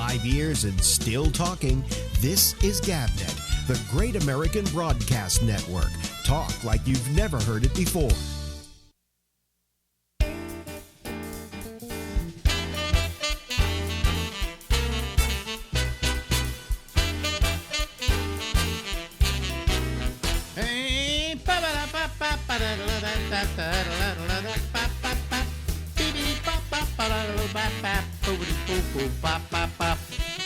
5 years and still talking. This is GabNet, the Great American Broadcast Network. Talk like you've never heard it before.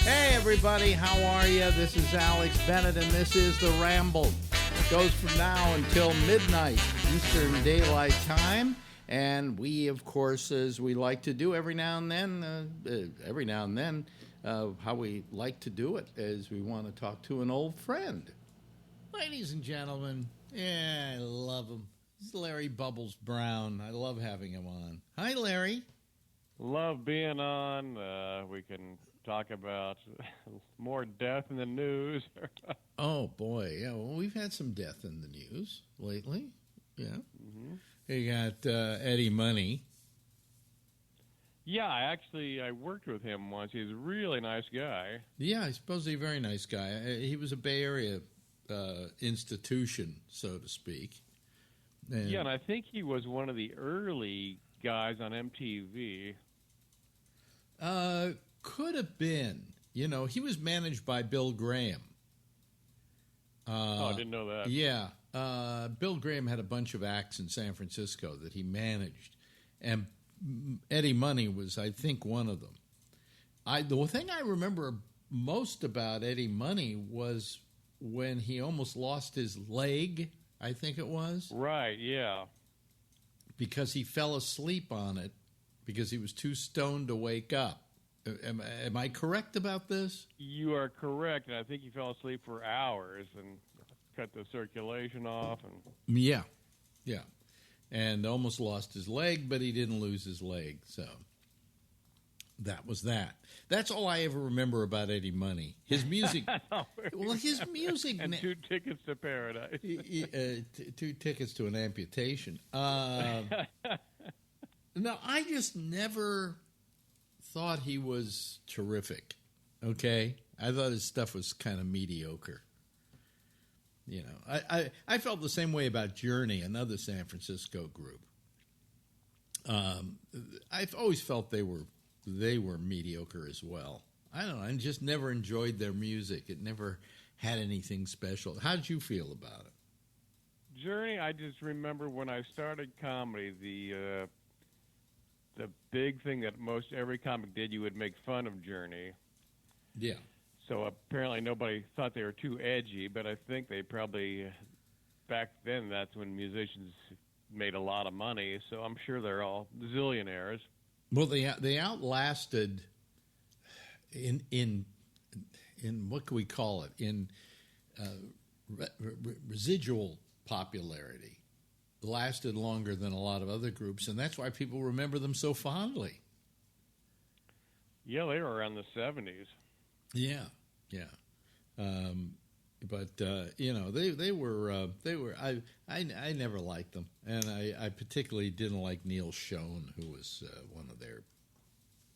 Hey everybody, how are you? This is Alex Bennett and this is the Ramble. It goes from now until midnight Eastern Daylight Time, and we, of course, as we like to do every now and then, how we like to do it is we want to talk to an old friend. Ladies and gentlemen, yeah, I love him. It's Larry Bubbles Brown. I love having him on. Hi, Larry. Love being on. We can talk about more death in the news. Oh, boy. Yeah, well, we've had some death in the news lately. Yeah. Mm-hmm. You got Eddie Money. Yeah, I worked with him once. He's a really nice guy. Yeah, he's supposedly a very nice guy. He was a Bay Area institution, so to speak. And I think he was one of the early guys on MTV. Could have been. You know, he was managed by Bill Graham. I didn't know that. Yeah. Bill Graham had a bunch of acts in San Francisco that he managed. And Eddie Money was, I think, one of them. The thing I remember most about Eddie Money was when he almost lost his leg, I think it was. Right, yeah. Because he fell asleep on it because he was too stoned to wake up. Am I correct about this? You are correct, and I think he fell asleep for hours and cut the circulation off. Yeah, and almost lost his leg, but he didn't lose his leg, so that was that. That's all I ever remember about Eddie Money. His music, his music, and 2 tickets to paradise, 2 tickets to an amputation. No, I just never thought he was terrific. Okay, I thought his stuff was kind of mediocre. You know, I felt the same way about Journey, another San Francisco group. I've always felt they were mediocre as well. I don't know. I just never enjoyed their music. It never had anything special. How did you feel about it? Journey, I just remember when I started comedy, the big thing that most every comic did, you would make fun of Journey. Yeah. So apparently nobody thought they were too edgy, but I think they probably, back then, that's when musicians made a lot of money, so I'm sure they're all zillionaires. Well, they outlasted in what can we call it, in residual popularity. Lasted longer than a lot of other groups, and that's why people remember them so fondly. Yeah, they were around the 70s. Yeah. But you know, they were. I never liked them, and I particularly didn't like Neil Schon, who was one of their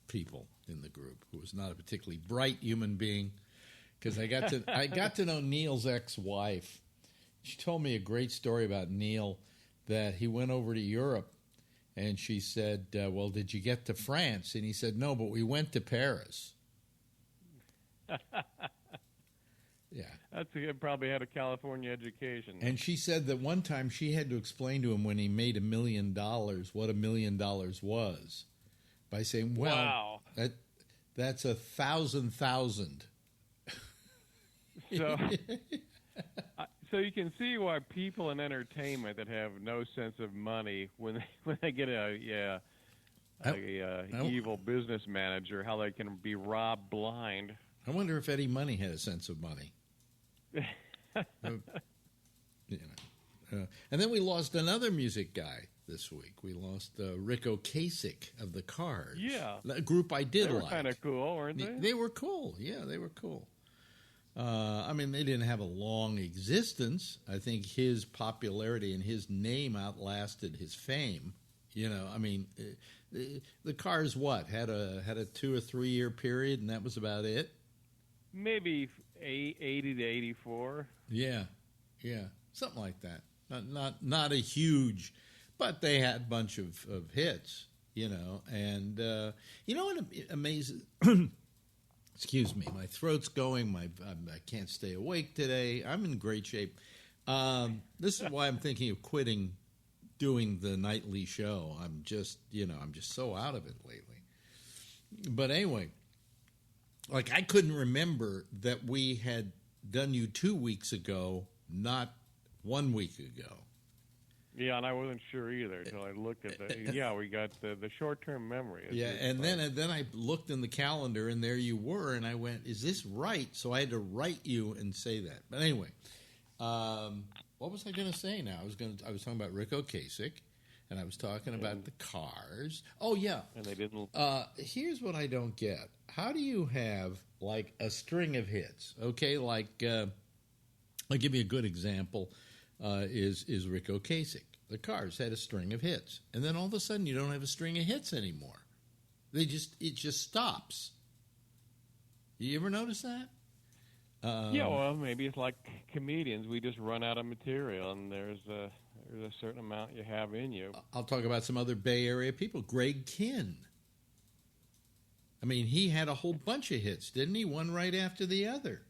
people in the group, who was not a particularly bright human being. Because I got to know Neil's ex-wife. She told me a great story about Neil, that he went over to Europe, and she said, well, did you get to France? And he said, no, but we went to Paris. Yeah. He probably had a California education. And she said that one time she had to explain to him when he made $1 million what $1 million was, by saying, well, wow. that's 1,000,000. So you can see why people in entertainment that have no sense of money, when they get a evil business manager, how they can be robbed blind. I wonder if Eddie Money had a sense of money. And then we lost another music guy this week. We lost Rick Ocasek of the Cars. Yeah, a group I did like. They were kind of cool, weren't they? They were cool. Yeah, they were cool. I mean, they didn't have a long existence. I think his popularity and his name outlasted his fame. You know, I mean, the Cars had a 2 or 3 year period, and that was about it. Maybe 80 to 84. Yeah, something like that. Not a huge, but they had a bunch of hits, And you know what amazes? Excuse me, my throat's going. I can't stay awake today. I'm in great shape. This is why I'm thinking of quitting doing the nightly show. I'm just so out of it lately. But anyway, like I couldn't remember that we had done you 2 weeks ago, not 1 week ago. Yeah, and I wasn't sure either until I looked at the. Yeah, we got the short-term memory. Yeah, and then I looked in the calendar, and there you were, and I went, "Is this right?" So I had to write you and say that. But anyway, what was I going to say? Now I was talking about Rick Ocasek, and I was talking about the Cars. Oh yeah, and they didn't. Here's what I don't get: how do you have like a string of hits? Okay, like I'll give you a good example. Is Rick Ocasek. The Cars had a string of hits, and then all of a sudden you don't have a string of hits anymore. It just stops. You ever notice that? Yeah, well, maybe it's like comedians. We just run out of material, and there's a certain amount you have in you. I'll talk about some other Bay Area people. Greg Kihn. I mean, he had a whole bunch of hits, didn't he? One right after the other.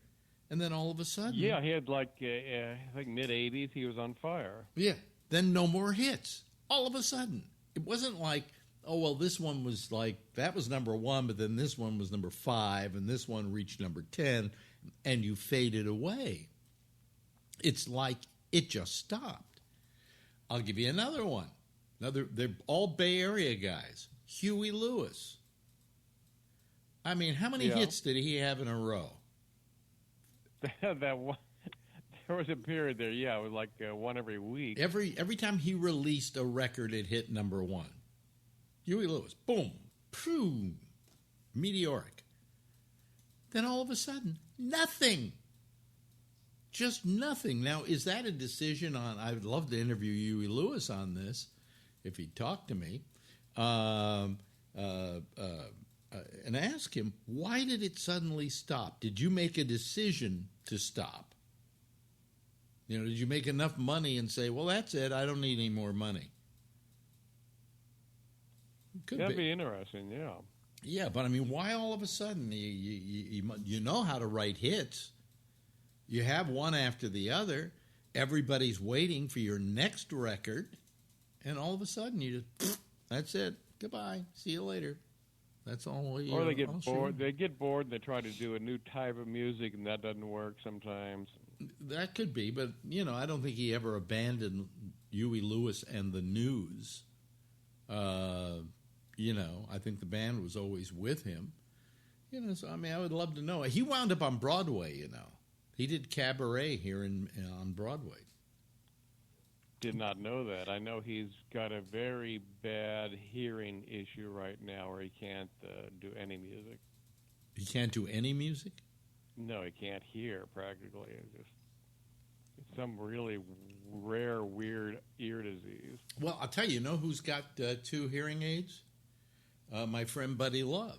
And then all of a sudden... Yeah, he had like, I think mid-'80s, he was on fire. Yeah, then no more hits. All of a sudden. It wasn't like, oh, well, this one was like, that was number 1, but then this one was number 5, and this one reached number 10, and you faded away. It's like it just stopped. I'll give you another one. They're all Bay Area guys. Huey Lewis. I mean, how many hits did he have in a row? That one, there was a period there, it was like one every week. Every time he released a record, it hit number 1. Huey Lewis, boom, boom, meteoric. Then all of a sudden, nothing. Just nothing. Now, is that a decision on, I would love to interview Huey Lewis on this, if he'd talk to me, and ask him, why did it suddenly stop? Did you make a decision to stop? Did you make enough money and say, well, that's it, I don't need any more money? That'd be interesting, yeah. Yeah, but I mean, why all of a sudden? You know how to write hits. You have one after the other. Everybody's waiting for your next record. And all of a sudden, you just, that's it. Goodbye. See you later. That's all. Or they get bored. They get bored and they try to do a new type of music, and that doesn't work sometimes. That could be, but I don't think he ever abandoned Huey Lewis and the News. I think the band was always with him. So I mean, I would love to know. He wound up on Broadway. He did cabaret here on Broadway. Did not know that. I know he's got a very bad hearing issue right now where he can't do any music. He can't do any music? No, he can't hear practically. It's some really rare, weird ear disease. Well, I'll tell you, who's got 2 hearing aids? My friend Buddy Love.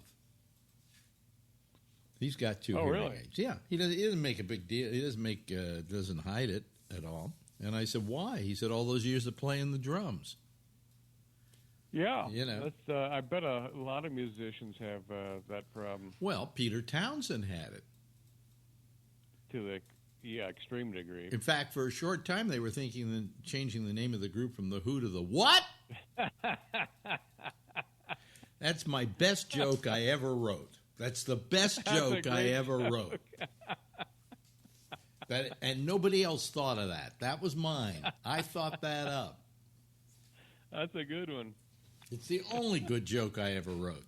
He's got 2 hearing aids. Yeah, he doesn't make a big deal. He doesn't hide it at all. And I said, why? He said, all those years of playing the drums. Yeah. That's, I bet a lot of musicians have that problem. Well, Peter Townsend had it. To the extreme degree. In fact, for a short time, they were thinking of changing the name of the group from The Who to The What? That's my best joke I ever wrote. That's the best joke I ever wrote. And nobody else thought of that. That was mine. I thought that up. That's a good one. It's the only good joke I ever wrote.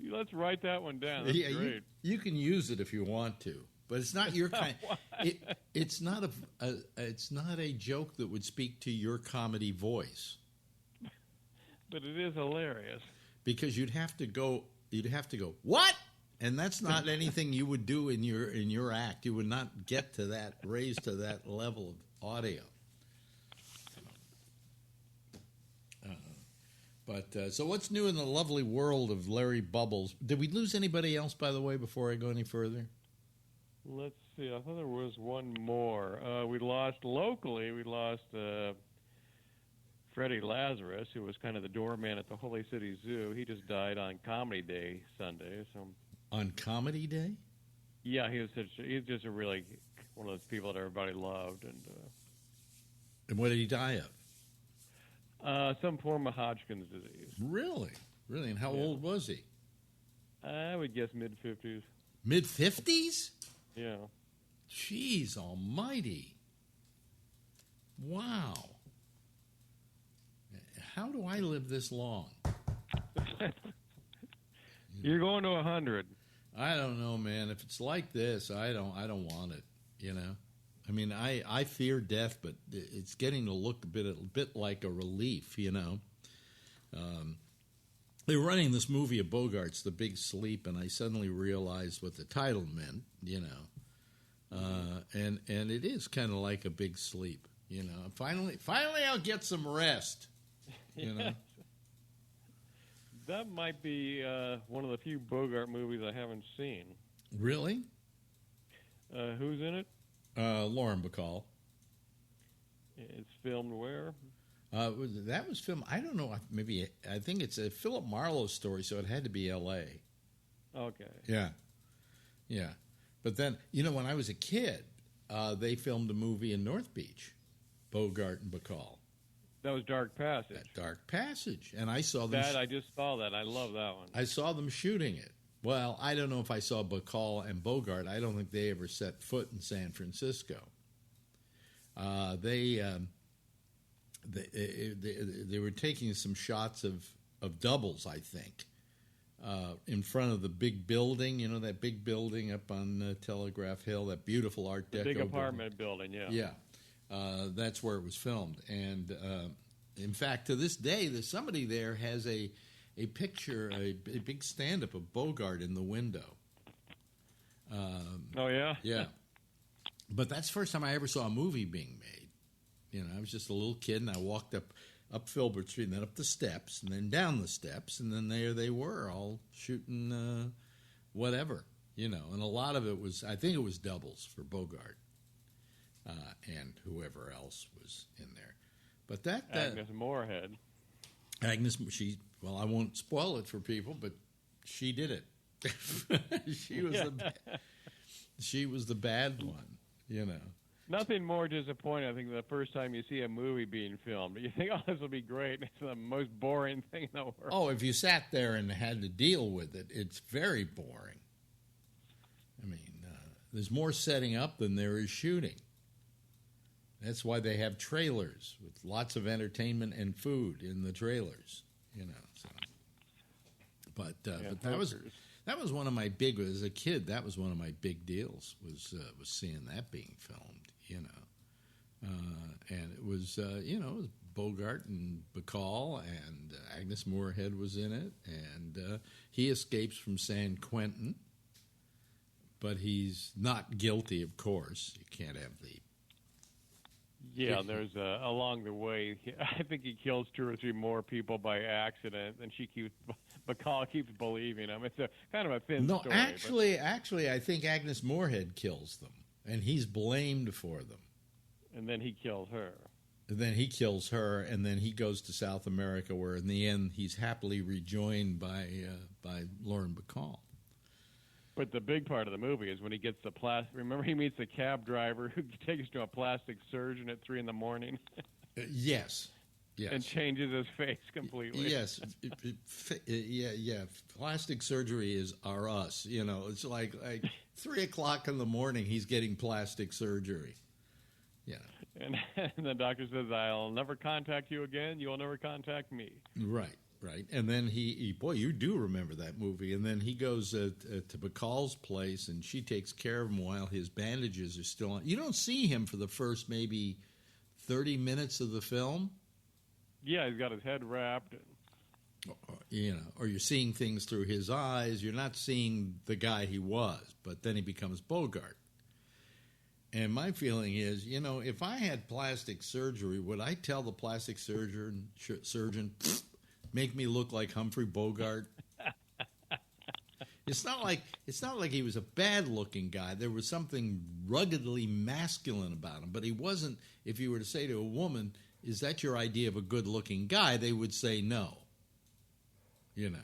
Let's write that one down. That's great. You can use it if you want to, but it's not your kind. It's not a joke that would speak to your comedy voice. But it is hilarious because you'd have to go. What? And that's not anything you would do in your act. You would not get to that, raise to that level of audio. But so what's new in the lovely world of Larry Bubbles? Did we lose anybody else, by the way, before I go any further? Let's see. I thought there was one more. We lost Freddy Lazarus, who was kind of the doorman at the Holy City Zoo. He just died on Comedy Day Sunday. So on Comedy Day? Yeah, he's just a really one of those people that everybody loved. And what did he die of? Some form of Hodgkin's disease. Really? And how old was he? I would guess mid-50s. Mid-50s? Yeah. Jeez almighty. Wow. How do I live this long? You're going to 100. I don't know, man. If it's like this, I don't want it, you know? I mean, I fear death, but it's getting to look a bit like a relief, you know? They were running this movie of Bogart's, The Big Sleep, and I suddenly realized what the title meant, you know? And it is kind of like a big sleep, you know? Finally I'll get some rest, you know? That might be one of the few Bogart movies I haven't seen. Really? Who's in it? Lauren Bacall. It's filmed where? That was filmed, I don't know, I think it's a Philip Marlowe story, so it had to be L.A. Okay. Yeah. But then, you know, when I was a kid, they filmed a movie in North Beach, Bogart and Bacall. That was Dark Passage. Dark Passage. And I saw them. I just saw that. I love that one. I saw them shooting it. Well, I don't know if I saw Bacall and Bogart. I don't think they ever set foot in San Francisco. They were taking some shots of doubles, I think, in front of the big building. You know, that big building up on Telegraph Hill, that beautiful Art Deco big apartment building, yeah. Yeah. That's where it was filmed. And, in fact, to this day, somebody there has a picture, a big stand-up of Bogart in the window. Oh, yeah? Yeah. But that's the first time I ever saw a movie being made. You know, I was just a little kid, and I walked up Filbert Street, and then up the steps, and then down the steps, and then there they were, all shooting whatever, you know. And a lot of it was, I think it was doubles for Bogart. And whoever else was in there. But that Agnes Moorehead. Well, I won't spoil it for people, but she did it. She was the bad one, you know. Nothing more disappointing, I think, the first time you see a movie being filmed. You think, oh, this will be great. It's the most boring thing in the world. Oh, if you sat there and had to deal with it, it's very boring. I mean, there's more setting up than there is shooting. That's why they have trailers with lots of entertainment and food in the trailers, you know. So. But that was one of my as a kid. That was one of my big deals was seeing that being filmed, you know. And it was it was Bogart and Bacall, and Agnes Moorehead was in it, and he escapes from San Quentin, but he's not guilty, of course. You can't have the. Yeah, there's along the way, I think he kills 2 or 3 more people by accident, and Bacall keeps believing him. It's a kind of a thin story. No, actually, I think Agnes Moorehead kills them, and he's blamed for them. And then he kills her. And then he kills her, and then he goes to South America, where in the end he's happily rejoined by Lauren Bacall. But the big part of the movie is when he gets the plastic. Remember, he meets a cab driver who takes him to a plastic surgeon at 3 a.m. Yes. And changes his face completely. Yes. Yeah. Plastic surgery are us. You know, it's like 3 o'clock in the morning. He's getting plastic surgery. Yeah. And the doctor says, "I'll never contact you again. You'll never contact me." Right. And then he boy, you do remember that movie. And then he goes to Bacall's place, and she takes care of him while his bandages are still on. You don't see him for the first maybe 30 minutes of the film. Yeah, he's got his head wrapped. You know, or you're seeing things through his eyes. You're not seeing the guy he was, but then he becomes Bogart. And my feeling is, you know, if I had plastic surgery, would I tell the plastic surgeon, make me look like Humphrey Bogart. It's not like he was a bad-looking guy. There was something ruggedly masculine about him, but he wasn't. If you were to say to a woman, "Is that your idea of a good-looking guy?" they would say no. You know.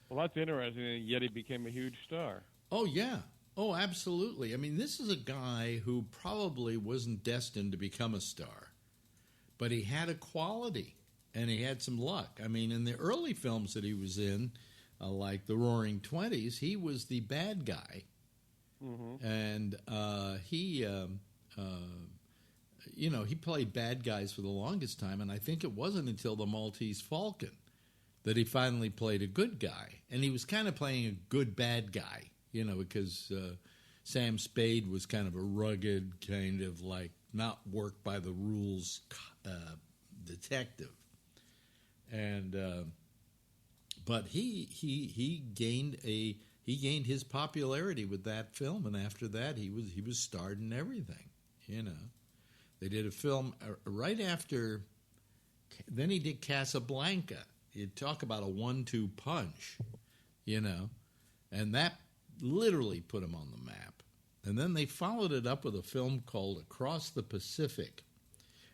Well, that's interesting. And yet he became a huge star. Oh yeah. Oh, absolutely. I mean, this is a guy who probably wasn't destined to become a star, but he had a quality and he had some luck. I mean, in the early films that he was in, like the Roaring Twenties, he was the bad guy, and he played bad guys for the longest time. And I think it wasn't until the Maltese Falcon that he finally played a good guy, and he was kind of playing a good bad guy, because Sam Spade was kind of a rugged, kind of like not work by the rules detective, and. But he gained his popularity with that film, and after that he was starred in everything. They did a film right after. Then he did Casablanca. You talk about a 1-2 punch, and that literally put him on the map. And then they followed it up with a film called Across the Pacific,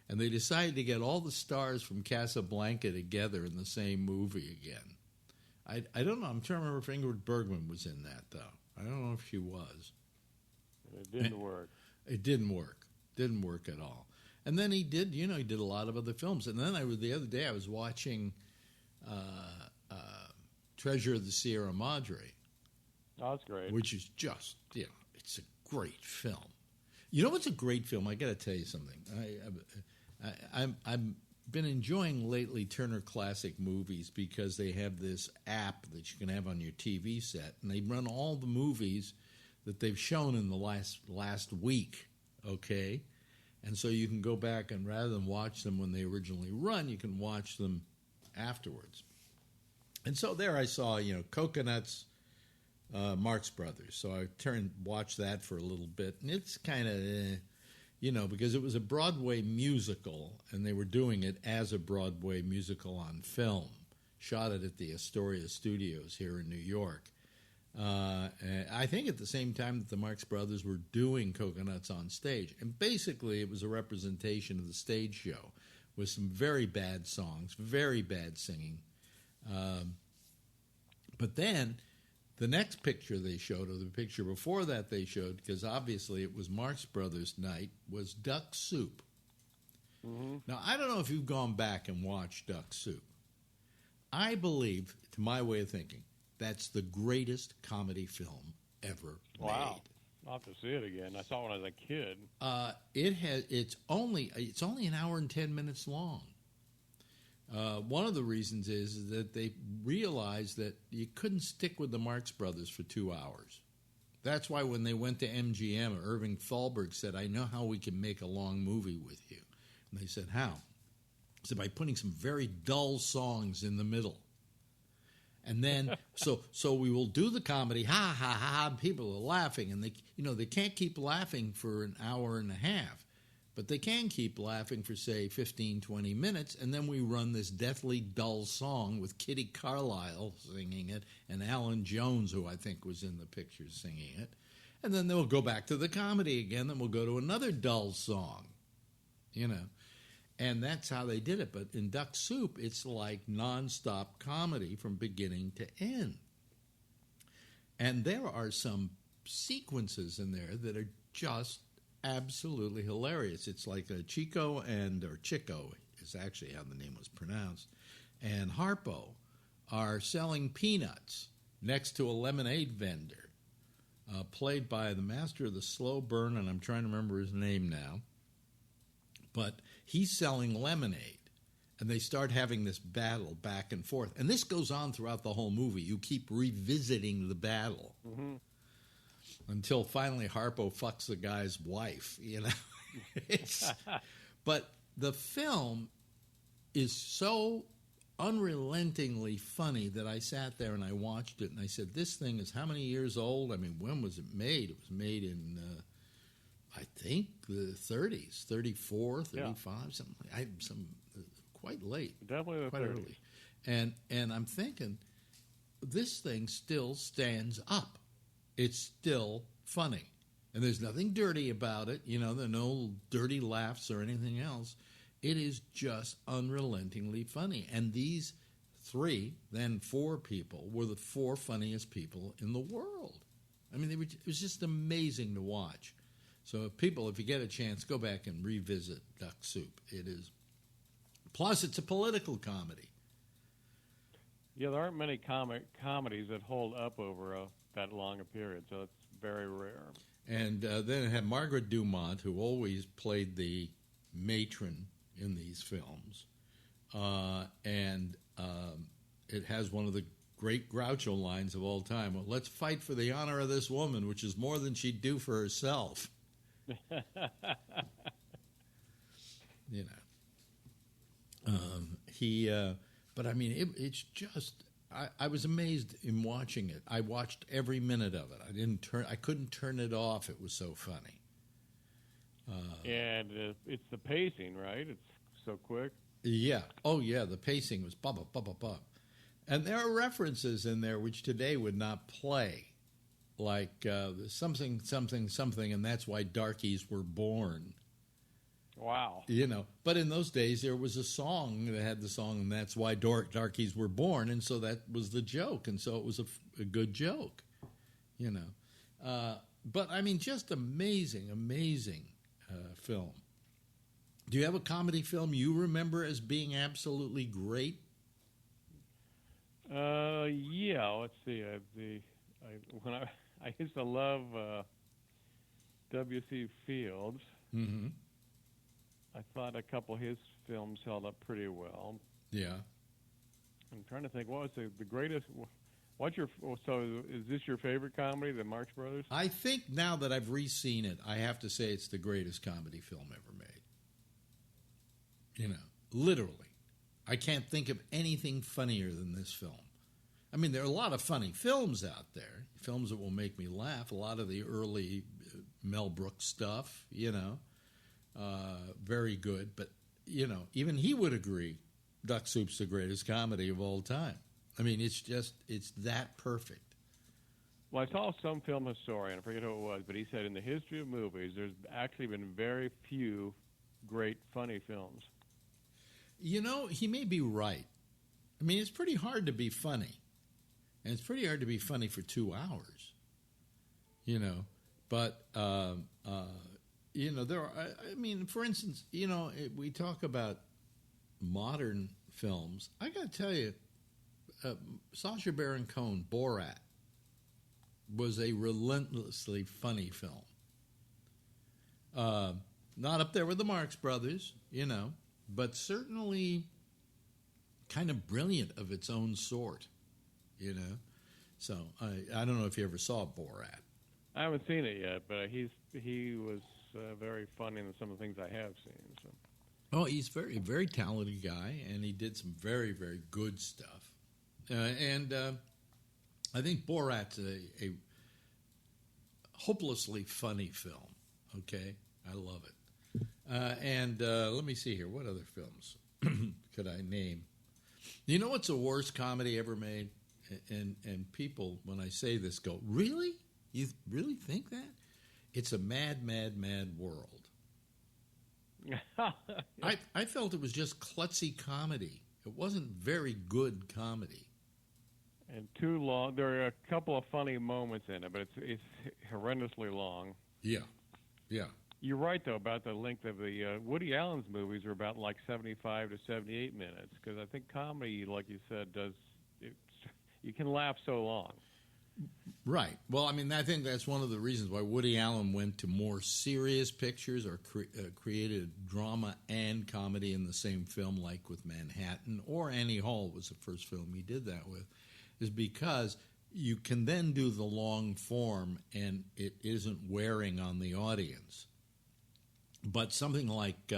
and they decided to get all the stars from Casablanca together in the same movie again. I don't know. I'm trying to remember if Ingrid Bergman was in that, though. I don't know if she was. It didn't work. It didn't work. Didn't work at all. And then he did a lot of other films. And then the other day I was watching Treasure of the Sierra Madre. Oh, that's great. Which is just, it's a great film. You know what's a great film? I got to tell you something. I'm been enjoying lately Turner Classic Movies because they have this app that you can have on your TV set, and they run all the movies that they've shown in the last week, okay? And so you can go back and rather than watch them when they originally run, you can watch them afterwards. And so there I saw, Coconuts, Marx Brothers. So I watched that for a little bit, and it's kind of... because it was a Broadway musical, and they were doing it as a Broadway musical on film, shot it at the Astoria Studios here in New York. I think at the same time that the Marx Brothers were doing Coconuts on stage. And basically it was a representation of the stage show with some very bad songs, very bad singing. But then... the next picture they showed, or the picture before that they showed, because obviously it was Marx Brothers night, was Duck Soup. Mm-hmm. Now, I don't know if you've gone back and watched Duck Soup. I believe, to my way of thinking, that's the greatest comedy film ever made. I'll have to see it again. I saw it when I was a kid. It's only an hour and 10 minutes long. One of the reasons is that they realized that you couldn't stick with the Marx Brothers for 2 hours. That's why when they went to MGM, Irving Thalberg said, "I know how we can make a long movie with you." And they said, "How?" He said, "By putting some very dull songs in the middle. And then, so we will do the comedy, ha, ha, ha, and people are laughing. And they can't keep laughing for an hour and a half. But they can keep laughing for, say, 15, 20 minutes, and then we run this deathly dull song with Kitty Carlisle singing it and Alan Jones, who I think was in the picture, singing it. And then they'll go back to the comedy again, then we'll go to another dull song, And that's how they did it. But in Duck Soup, it's like nonstop comedy from beginning to end. And there are some sequences in there that are just absolutely hilarious. It's like Chico is actually how the name was pronounced, and Harpo are selling peanuts next to a lemonade vendor, played by the master of the slow burn, and I'm trying to remember his name now, but he's selling lemonade, and they start having this battle back and forth, and this goes on throughout the whole movie. You keep revisiting the battle. Mm-hmm. Until finally Harpo fucks the guy's wife, But the film is so unrelentingly funny that I sat there and I watched it and I said, this thing is how many years old? I mean, when was it made? It was made in, I think, the 30s, 34, 35, something like that. quite late. Definitely the quite 30s. early. And I'm thinking, this thing still stands up. It's still funny. And there's nothing dirty about it. There are no dirty laughs or anything else. It is just unrelentingly funny. And these 3, then 4 people were the 4 funniest people in the world. I mean, it was just amazing to watch. So if you get a chance, go back and revisit Duck Soup. It is. Plus, it's a political comedy. Yeah, there aren't many comedies that hold up over that long a period, so it's very rare. And then it had Margaret Dumont, who always played the matron in these films. And it has one of the great Groucho lines of all time. Well, let's fight for the honor of this woman, which is more than she'd do for herself. But I mean, it's just. I was amazed in watching it. I watched every minute of it. I couldn't turn it off. It was so funny. And it's the pacing, right? It's so quick. Yeah. Oh, yeah. The pacing was blah, blah, blah, blah, blah. And there are references in there which today would not play, like something, something, something, and that's why darkies were born. Wow. But in those days there was a song that had the song, and that's why darkies were born, and so that was the joke, and so it was a good joke, But, I mean, just amazing, amazing film. Do you have a comedy film you remember as being absolutely great? Yeah. Let's see. I used to love W.C. Fields. Mm-hmm. I thought a couple of his films held up pretty well. Yeah. I'm trying to think. What was the greatest? So is this your favorite comedy, the Marx Brothers? I think now that I've re-seen it, I have to say it's the greatest comedy film ever made. Literally. I can't think of anything funnier than this film. I mean, there are a lot of funny films out there, films that will make me laugh. A lot of the early Mel Brooks stuff, very good. But, even he would agree Duck Soup's the greatest comedy of all time. I mean, it's that perfect. Well, I saw some film historian, I forget who it was, but he said in the history of movies, there's actually been very few great funny films. He may be right. I mean, it's pretty hard to be funny. And it's pretty hard to be funny for 2 hours. But, there are, I mean, for instance, we talk about modern films. I got to tell you, Sacha Baron Cohen, Borat, was a relentlessly funny film. Not up there with the Marx Brothers, but certainly kind of brilliant of its own sort, So I don't know if you ever saw Borat. I haven't seen it yet, but he was very funny in some of the things I have seen. So. Oh, he's very, very talented guy, and he did some very, very good stuff. And I think Borat's a hopelessly funny film. Okay, I love it. And let me see here. What other films could I name? You know what's the worst comedy ever made? And people, when I say this, go, really? You really think that? It's A Mad, Mad, Mad World. I felt it was just klutzy comedy. It wasn't very good comedy. And too long. There are a couple of funny moments in it, but it's horrendously long. Yeah. You're right, though, about the length of the Woody Allen's movies are about like 75 to 78 minutes, because I think comedy, like you said, you can laugh so long. Right. Well, I mean, I think that's one of the reasons why Woody Allen went to more serious pictures or created drama and comedy in the same film, like with Manhattan, or Annie Hall was the first film he did that with, is because you can then do the long form and it isn't wearing on the audience. But something like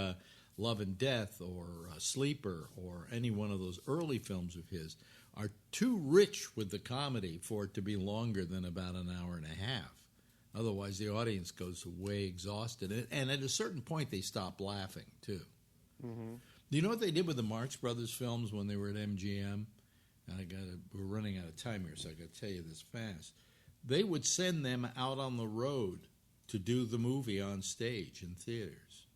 Love and Death or Sleeper or any one of those early films of his are too rich with the comedy for it to be longer than about an hour and a half. Otherwise, the audience goes away exhausted. And at a certain point, they stop laughing, too. Mm-hmm. Do you know what they did with the Marx Brothers films when they were at MGM? We're running out of time here, so I got to tell you this fast. They would send them out on the road to do the movie on stage in theaters.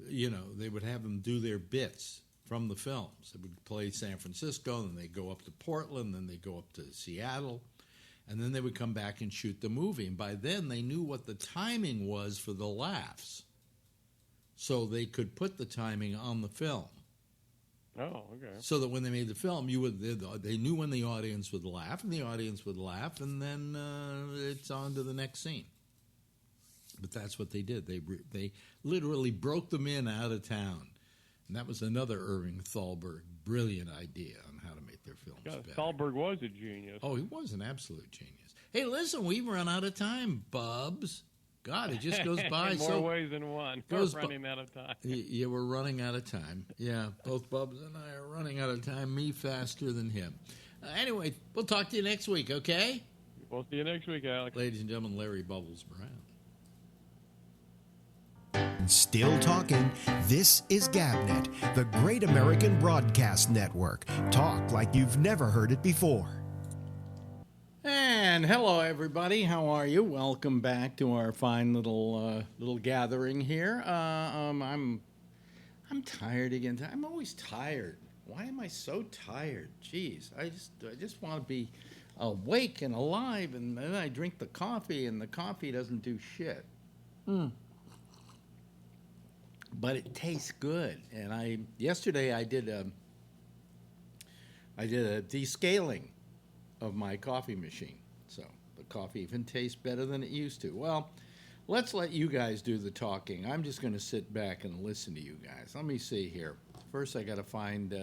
You know, they would have them do their bits from the films. They would play San Francisco, then they'd go up to Portland, then they'd go up to Seattle, and then they would come back and shoot the movie. And by then, they knew what the timing was for the laughs, so they could put the timing on the film. Oh, okay. So that when they made the film, they knew when the audience would laugh, and the audience would laugh, and then it's on to the next scene. But that's what they did. They literally broke them in out of town. And that was another Irving Thalberg brilliant idea on how to make their films better. Thalberg was a genius. Oh, he was an absolute genius. Hey, listen, we've run out of time, Bubs. God, it just goes by in more ways than one. We're running out of time. Yeah, we're running out of time. Yeah, both Bubs and I are running out of time, me faster than him. Anyway, we'll talk to you next week, okay? We'll see you next week, Alex. Ladies and gentlemen, Larry Bubbles Brown. Still talking. This is GabNet, the Great American Broadcast Network. Talk like you've never heard it before. And hello, everybody. How are you? Welcome back to our fine little gathering here. I'm tired again. I'm always tired. Why am I so tired? Jeez, I just want to be awake and alive, and then I drink the coffee, and the coffee doesn't do shit. But it tastes good. And yesterday I did a descaling of my coffee machine. So the coffee even tastes better than it used to. Well, let's let you guys do the talking. I'm just going to sit back and listen to you guys. Let me see here. First I got to find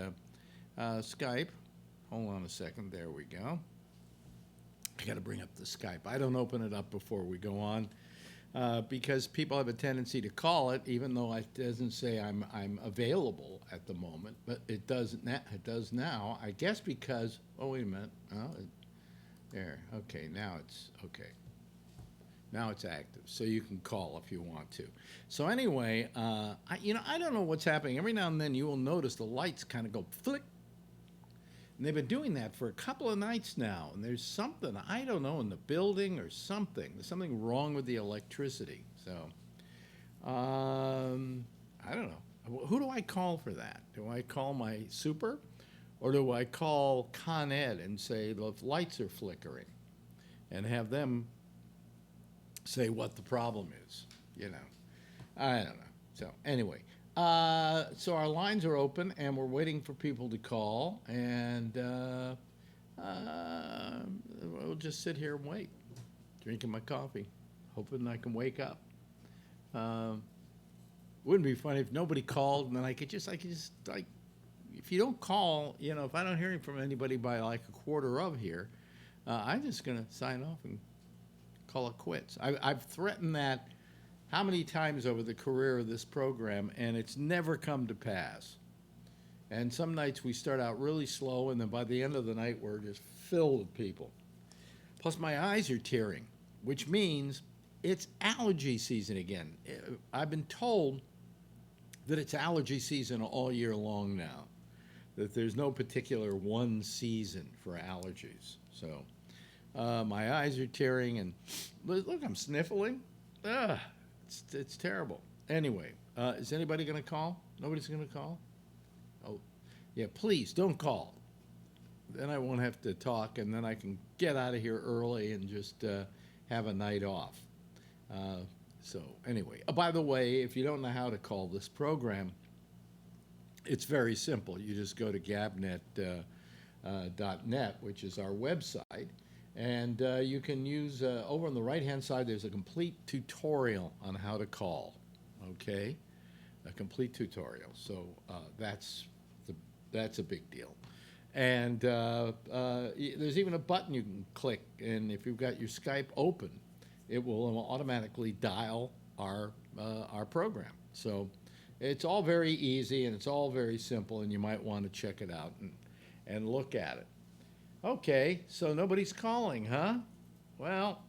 Skype. Hold on a second. There we go. I got to bring up the Skype. I don't open it up before we go on. Because people have a tendency to call it, even though it doesn't say I'm available at the moment, but it does now. I guess because wait a minute. There. Okay, now it's okay. Now it's active, so you can call if you want to. So anyway, I don't know what's happening. Every now and then you will notice the lights kind of go flick. And they've been doing that for a couple of nights now. And there's something, I don't know, in the building or something. There's something wrong with the electricity. So, I don't know. Who do I call for that? Do I call my super? Or do I call Con Ed and say the lights are flickering? And have them say what the problem is? You know. I don't know. So, anyway. So our lines are open, and we're waiting for people to call, and we'll just sit here and wait, drinking my coffee, hoping I can wake up. Wouldn't it be funny if nobody called, and then I could just like, if you don't call, if I don't hear from anybody by like a quarter of here, I'm just going to sign off and call it quits. I've threatened that how many times over the career of this program, and it's never come to pass. And some nights we start out really slow, and then by the end of the night we're just filled with people. Plus my eyes are tearing, which means it's allergy season again. I've been told that it's allergy season all year long now, that there's no particular one season for allergies. So my eyes are tearing, and look, I'm sniffling. Ugh. It's terrible. Anyway, is anybody going to call? Nobody's going to call? Oh, yeah, please don't call. Then I won't have to talk, and then I can get out of here early and just have a night off. So anyway, by the way, if you don't know how to call this program, it's very simple. You just go to gabnet.net, which is our website. And you can use, over on the right-hand side, there's a complete tutorial on how to call, okay? A complete tutorial. So that's a big deal. And there's even a button you can click, and if you've got your Skype open, it will automatically dial our program. So it's all very easy, and it's all very simple, and you might want to check it out and look at it. Okay, so nobody's calling, huh? Well,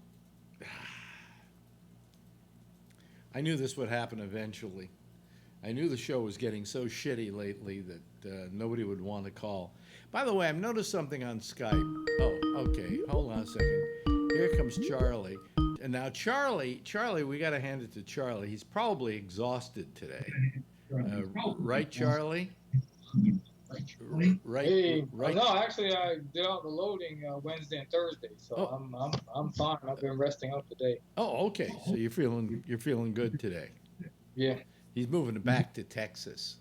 I knew this would happen eventually. I knew the show was getting so shitty lately that nobody would want to call. By the way, I've noticed something on Skype. Oh, okay. Hold on a second. Here comes Charlie. And now Charlie, we got to hand it to Charlie. He's probably exhausted today. Right, Charlie? Right. Hey, right. no, actually, I did all the loading Wednesday and Thursday, so I'm fine. I've been resting up today. Oh, okay. So you're feeling good today. Yeah. He's moving back to Texas.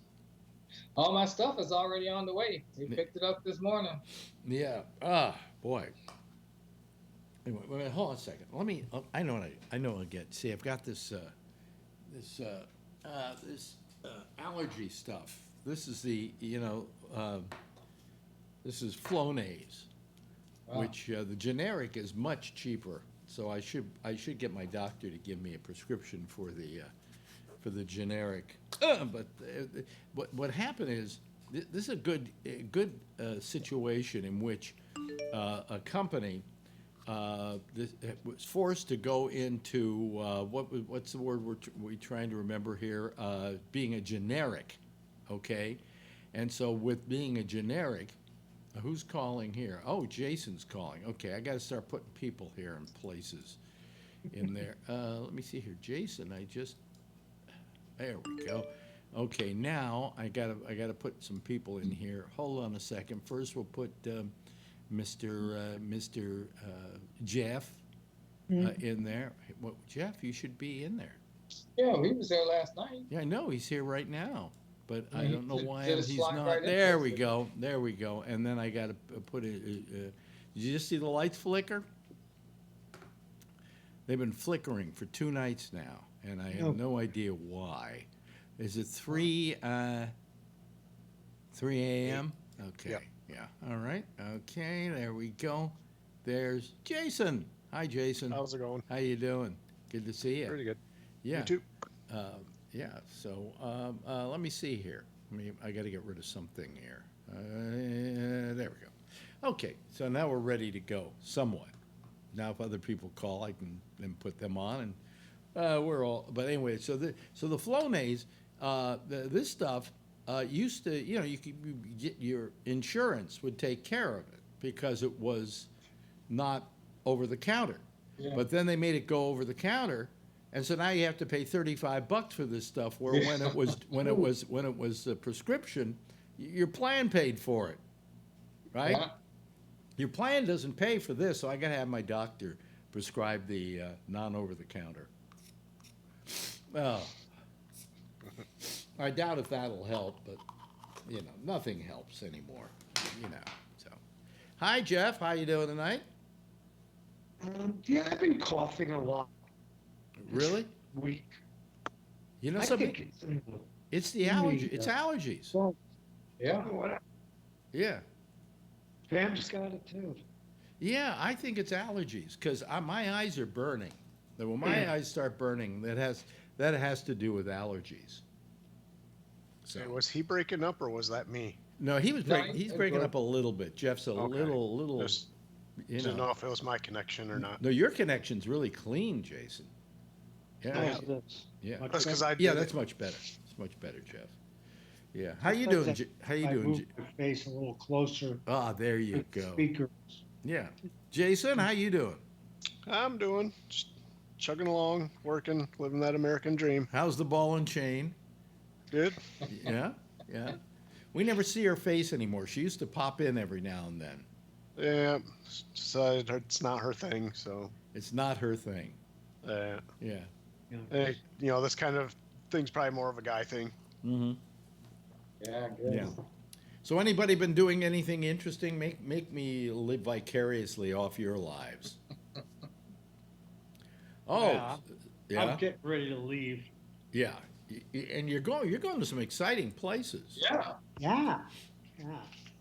All my stuff is already on the way. We picked it up this morning. Yeah. Ah, boy. Anyway, wait, hold on a second. Let me. I know again. See, I've got this allergy stuff. This is the this is Flonase, which the generic is much cheaper. So I should get my doctor to give me a prescription for the generic. But what happened is this is a good situation in which a company was forced to go into what's the word we're trying to remember here? Being a generic, okay? And so with being a generic, who's calling here? Oh, Jason's calling. Okay, I got to start putting people here in places in there. Let me see here, Jason. There we go. Okay, now I gotta put some people in here. Hold on a second. First, we'll put Mr. Jeff in there. Well, Jeff, you should be in there. Yeah, he was there last night. Yeah, I know he's here right now, but I don't know why he's not. Right there we go. There we go. And then I got to put it. Did you just see the lights flicker? They've been flickering for 2 nights now, and I have no idea why. Is it 3 a.m.? Okay. Yep. Yeah. All right. Okay. There we go. There's Jason. Hi, Jason. How's it going? How you doing? Good to see you. Pretty good. Yeah. You too. Yeah. So let me see here. I got to get rid of something here. There we go. Okay. So now we're ready to go. Somewhat. Now, if other people call, I can then put them on, and we're all. But anyway, so the Flonase, this stuff. Used to, you could get your insurance would take care of it because it was not over the counter. Yeah. But then they made it go over the counter, and so now you have to pay $35 for this stuff. Where when it was a prescription, your plan paid for it, right? Yeah. Your plan doesn't pay for this, so I got to have my doctor prescribe the non-over the counter. Well. I doubt if that'll help, but nothing helps anymore. So, hi Jeff, how you doing tonight? Yeah, I've been coughing a lot. Really? Week. You know I something? think it's the allergy. It's allergies. Well, yeah. Yeah. Pam just got it too. Yeah, I think it's allergies because my eyes are burning. When my eyes start burning, that has to do with allergies. So. Hey, was he breaking up or was that me? No, he's breaking up a little bit. Jeff's little. Just didn't know if it was my connection or not. No, your connection's really clean, Jason. Yeah, yeah. That's because that's much better. It's much better, Jeff. Yeah. How you doing? How you doing? Move my face a little closer. Ah, there you go. Speakers. Yeah. Jason, how you doing? I'm doing just chugging along, working, living that American dream. How's the ball and chain? Good. Yeah. We never see her face anymore. She used to pop in every now and then. Yeah, so it's not her thing. So it's not her thing. Yeah. Hey, this kind of thing's probably more of a guy thing. Mm-hmm. Yeah. Good. Yeah. So anybody been doing anything interesting? Make me live vicariously off your lives. Oh, yeah. I'm getting ready to leave. Yeah. And you're going to some exciting places. Yeah.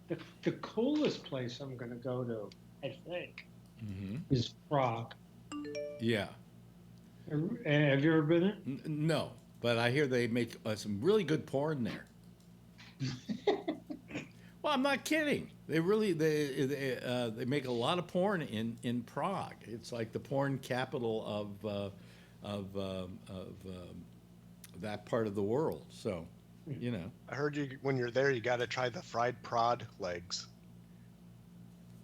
The coolest place I'm going to go to, I think, is Prague. Yeah. Have you ever been there? No, but I hear they make some really good porn there. Well, I'm not kidding. They really they make a lot of porn in Prague. It's like the porn capital of that part of the world. So You know. I heard you when you're there, you got to try the fried prod legs.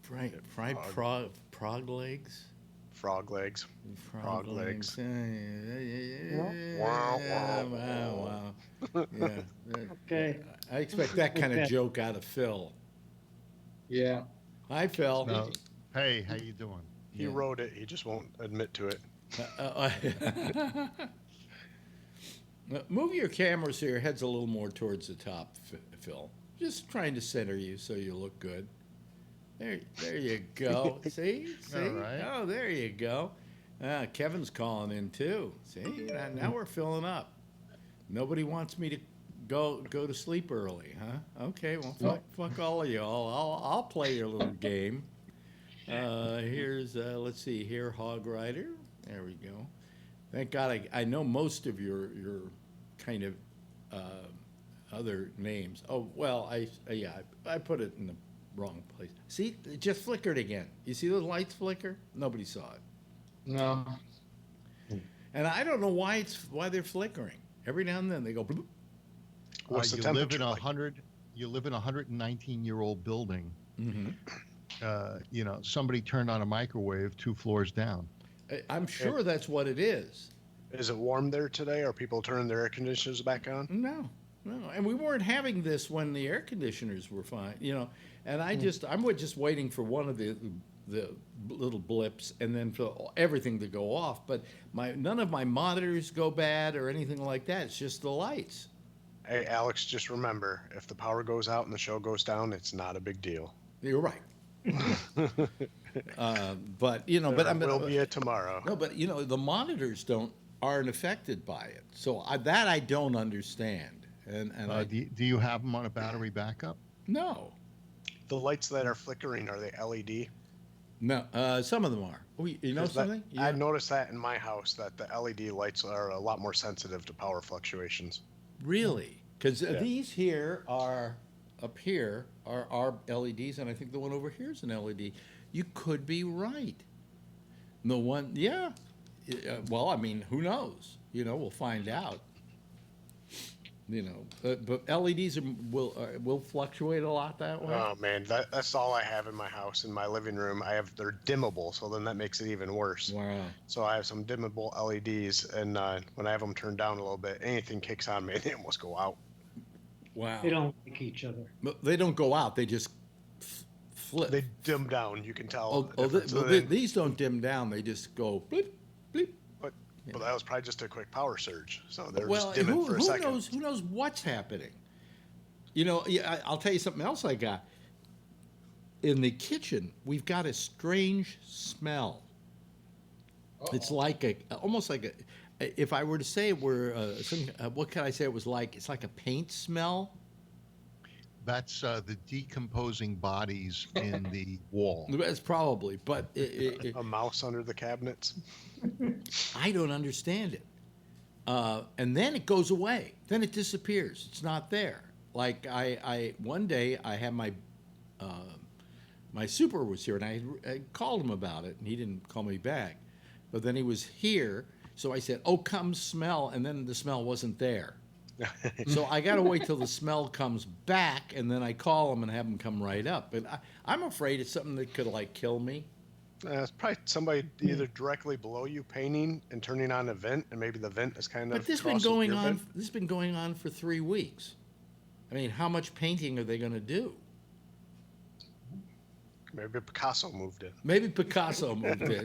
Fried frog legs. Frog legs. Frog legs. Wow, Wow. Yeah. Okay. I expect that kind of joke out of Phil. Yeah. Hi, Phil. No. Hey, how you doing? He wrote it. He just won't admit to it. Move your cameras here. Head's a little more towards the top, Phil. Just trying to center you so you look good. There you go. See? All right. Oh, there you go. Kevin's calling in too. See? Now we're filling up. Nobody wants me to go to sleep early, huh? Okay, well, fuck all of y'all. I'll play your little game. Here's let's see here, Hog Rider. There we go. Thank God I know most of your kind of other names. Oh well, I put it in the wrong place. See, it just flickered again. You see those lights flicker? Nobody saw it. No. And I don't know why they're flickering. Every now and then they go. Bloop. What's the You live in You live in a 119-year-old building. Mm-hmm. Somebody turned on a microwave 2 floors down. I'm sure that's what it is. Is it warm there today? Are people turning their air conditioners back on? No, and we weren't having this when the air conditioners were fine. And I'm just waiting for one of the little blips and then for everything to go off. But none of my monitors go bad or anything like that. It's just the lights. Hey, Alex, just remember, if the power goes out and the show goes down, it's not a big deal. You're right. But will be a tomorrow. No, but the monitors aren't affected by it. So I don't understand. And do you have them on a battery backup? No. The lights that are flickering, are they LED? No, some of them are. Oh, you know something? I noticed that in my house, that the LED lights are a lot more sensitive to power fluctuations. Really? Because these here are our LEDs, and I think the one over here is an LED. You could be right. The one, yeah. Well, I mean, who knows? We'll find out. But LEDs will fluctuate a lot that way. Oh man, that's all I have in my house. In my living room, they're dimmable, so then that makes it even worse. Wow. So I have some dimmable LEDs, and when I have them turned down a little bit, anything kicks on me, they almost go out. Wow. They don't like each other. But they don't go out. They just flip. They dim down. You can tell. These don't dim down. They just go bleep, bleep. But that was probably just a quick power surge. So they're just dimming for a second. Who knows what's happening? I'll tell you something else I got. In the kitchen, we've got a strange smell. Uh-oh. It's almost like if I were to say what can I say it was like? It's like a paint smell. That's the decomposing bodies in the wall. That's probably, but a mouse under the cabinets. I don't understand it. And then it goes away. Then it disappears. It's not there. Like one day I had my super was here, and I called him about it, and he didn't call me back. But then he was here, so I said, "Oh, come smell," and then the smell wasn't there. So I got to wait till the smell comes back, and then I call him and have him come right up. But I'm afraid it's something that could kill me. It's probably somebody either directly below you painting and turning on a vent, and maybe the vent is kind of. But this has been going on for 3 weeks. I mean, how much painting are they going to do? Maybe Picasso moved in.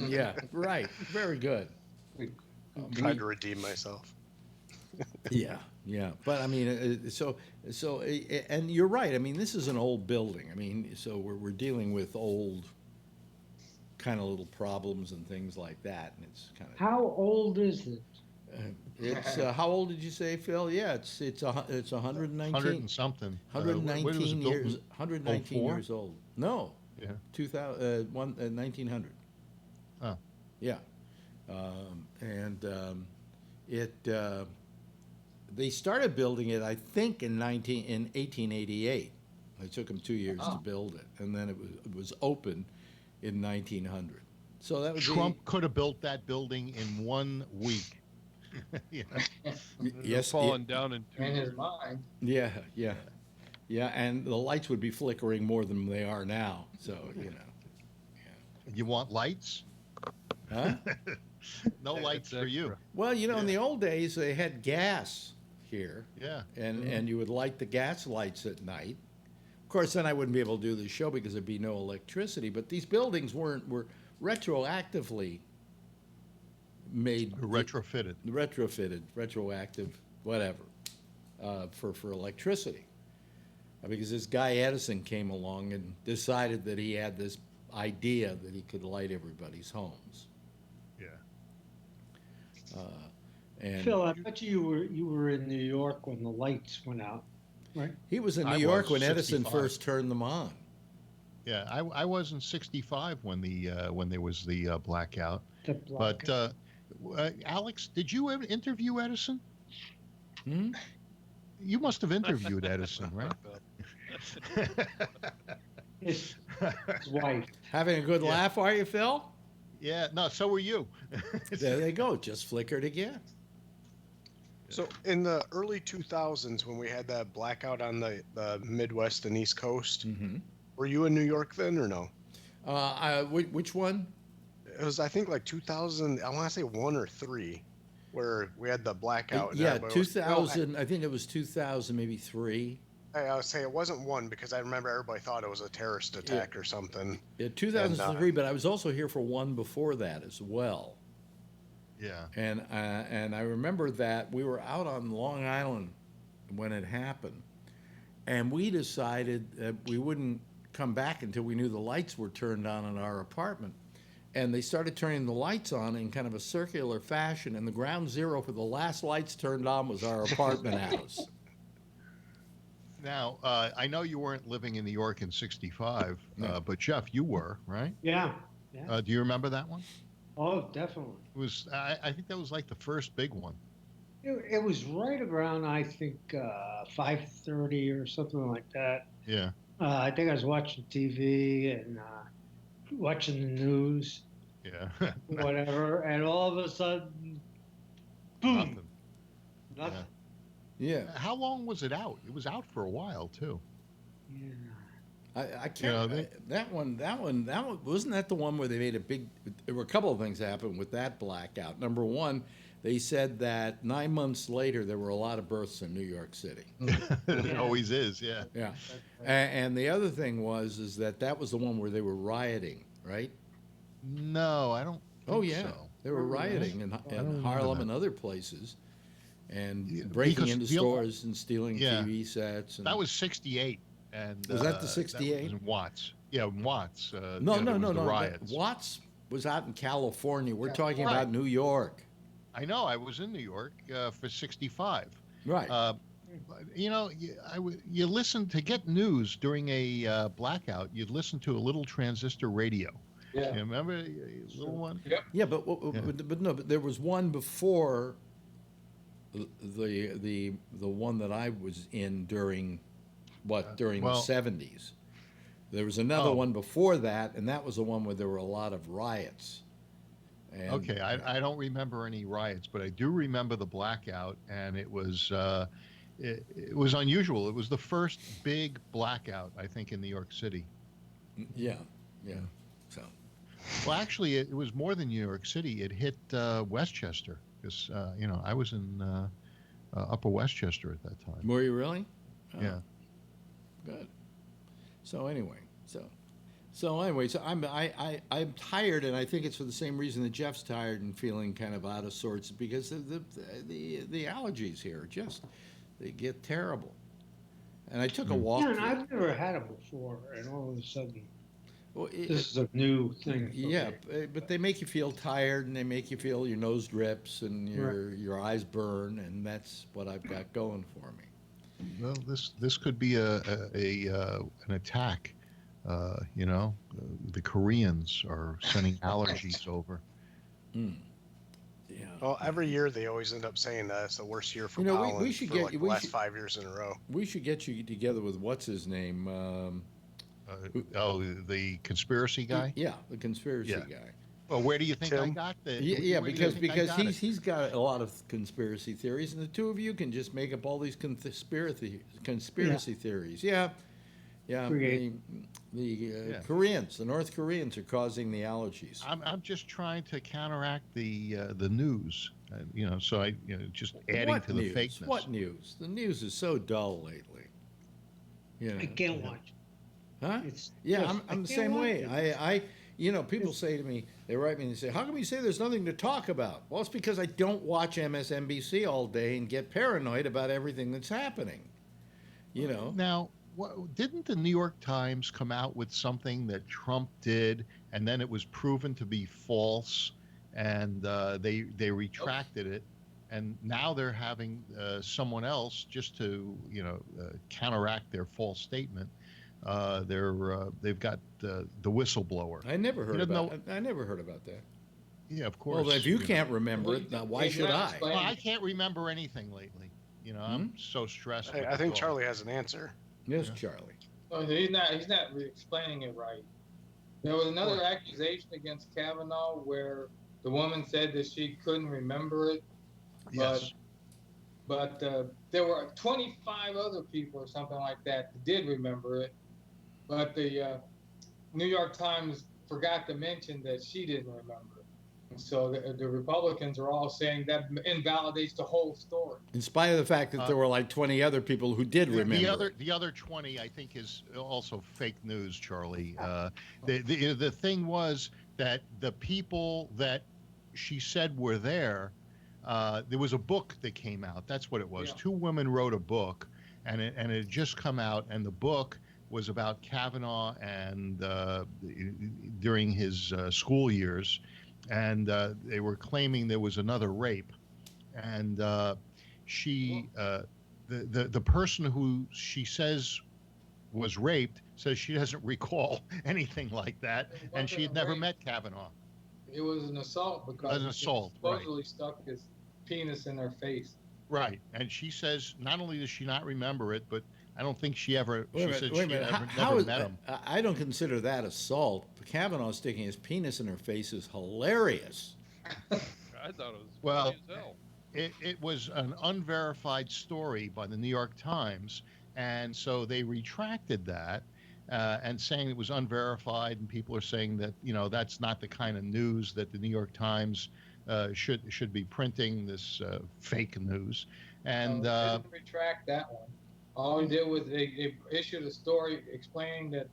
Yeah, right. Very good. Tried to redeem myself. Yeah. But I mean, and you're right. I mean, this is an old building. I mean, so we're dealing with old kind of little problems and things like that, and it's kind of. How old is it? It's how old did you say, Phil? Yeah, it's 119. 100 and something. 119 years. 119 04? years old. No. Yeah. 1900. Oh. Yeah. They started building it, I think, in 1888. It took them 2 years to build it, and then it was open in 1900. So that was Trump could have built that building in 1 week. Yeah. Yes, falling down in two. In his mind. Yeah, yeah, yeah, and the lights would be flickering more than they are now. So You want lights? huh? No lights for you. Well, in the Yeah. old days they had gas here, Yeah. and you would light the gas lights at night. Of course, then I wouldn't be able to do the show because there'd be no electricity. But these buildings were retroactively made, Retrofitted. retroactive, whatever, for electricity. Because this guy Edison came along and decided that he had this idea that he could light everybody's homes. Yeah. And Phil, I bet you were in New York when the lights went out, right? he was in New I York was when Edison 65. first turned them on. Yeah. I was in '65 when there was the blackout. The black. But Alex, did you ever interview Edison? Hmm? You must have interviewed Edison, right? his wife. Having a good laugh, are you, Phil? Yeah. No. So were you. There they go. Just flickered again. So in the early 2000s, when we had that blackout on the Midwest and East Coast, Mm-hmm. were you in New York then or no? Which one? It was, I think, like 2000. I want to say 1 or 3, where we had the blackout. and Yeah, everybody was- 2000. I think it was 2000, maybe 3. I would say it wasn't 1 because I remember everybody thought it was a terrorist attack or something. Yeah, 2003. But I was also here for one before that as well. Yeah. And I remember that we were out on Long Island when it happened, and we decided that we wouldn't come back until we knew the lights were turned on in our apartment. And they started turning the lights on in kind of a circular fashion, and the ground zero for the last lights turned on was our apartment house. Now, I know you weren't living in New York in '65, No. but Jeff, you were, right? Yeah. Do you remember that one? Oh, definitely. It was. I think that was like the first big one. It was right around, I think, 5:30 or something like that. Yeah. I think I was watching TV and watching the news, Yeah. whatever, and all of a sudden, boom, Nothing. nothing. Yeah, How long was it out? It was out for a while too. Yeah. I can't. That one wasn't that the one where they made a big. There were a couple of things happened with that blackout. Number one, they said that 9 months later there were a lot of births in New York City. It always is. Yeah. Yeah, and the other thing was that was the one where they were rioting, right? No, I don't. Oh think yeah, so. they were rioting in remember Harlem that. and other places, and Yeah, breaking because into the- stores and stealing Yeah. TV sets. And, That was '68, and Was that the that 68? was in Watts. Yeah, in Watts. no. The riots. Watts was out in California. We're Yeah, talking right. about New York, I know. I was in New York for '65. right? You listen to get news during a blackout. You'd listen to a little transistor radio. Yeah. You remember a little one? Yeah, but there was one before the one that I was in during the well- 70s. There was another Oh. one before that, and that was the one where there were a lot of riots. And, Okay, I don't remember any riots, but I do remember the blackout, and it was unusual. It was the first big blackout, I think, in New York City. yeah. So Well, actually, it was more than New York City. It hit Westchester, because I was in Upper Westchester at that time. were you really? Oh, Yeah. Good. So anyway, I'm tired, and I think it's for the same reason that Jeff's tired and feeling kind of out of sorts because the allergies here they get terrible. And I took a walk. Yeah, and I've never had it before, and all of a sudden, Well, this is a new thing. for yeah, me. but they make you feel tired, and they make you feel your nose drips and your eyes burn, and that's what I've got going for me. Well, this could be an attack. The Koreans are sending allergies over. Mm. Yeah. Well, every year they always end up saying that it's the worst year for we pollen should for get- like the we last should- 5 years in a row. We should get you together with what's his name. The conspiracy guy. Yeah, the conspiracy Yeah. guy. Well, where do you think I Tim? got the? Yeah, where do you because think I got it? he's got a lot of conspiracy theories, and the two of you can just make up all these conspiracy theories. Yeah, yeah. Create. The Koreans, the North Koreans, are causing the allergies. I'm just trying to counteract the news, so I just adding What to news? the fakeness. What news? The news is so dull lately. Yeah, I can't watch. huh? It's Yeah, just- I'm the I can't same watch way. it. People say to me, they write me and they say, "How come you say there's nothing to talk about?" Well, it's because I don't watch MSNBC all day and get paranoid about everything that's happening. Now, didn't the New York Times come out with something that Trump did, and then it was proven to be false, and they retracted it, and now they're having someone else just to counteract their false statement. They've got the whistleblower. I never heard about that. Yeah, of course. Well, if you can't remember it, now why should I? Well, I can't remember anything lately. I'm so stressed. Hey, I think Charlie has an answer. Yes, Charlie. Well, he's not explaining it right. There was another accusation against Kavanaugh where the woman said that she couldn't remember it. Yes. But there were 25 other people or something like that did remember it. But the New York Times forgot to mention that she didn't remember it. And so the Republicans are all saying that invalidates the whole story. In spite of the fact that there were like 20 other people who did remember. The other 20, I think, is also fake news, Charlie. The thing was that the people that she said were there was a book that came out. That's what it was. Yeah. Two women wrote a book, and it had just come out, and the book was about Kavanaugh and during his school years, and they were claiming there was another rape, and the person who she says was raped says she doesn't recall anything like that, and she had never met Kavanaugh. It was an assault because An assault, he supposedly stuck his penis in her face. Right, and she says not only does she not remember it, but I don't think she ever. Wait a She said minute. she never How is met him. I don't consider that assault. Kavanaugh sticking his penis in her face is hilarious. I thought it was Well, funny as hell. It was an unverified story by the New York Times, and so they retracted that and saying it was unverified. And people are saying that that's not the kind of news that the New York Times should be printing, this fake news. And they didn't retract that one. All they did was they issued a story explaining that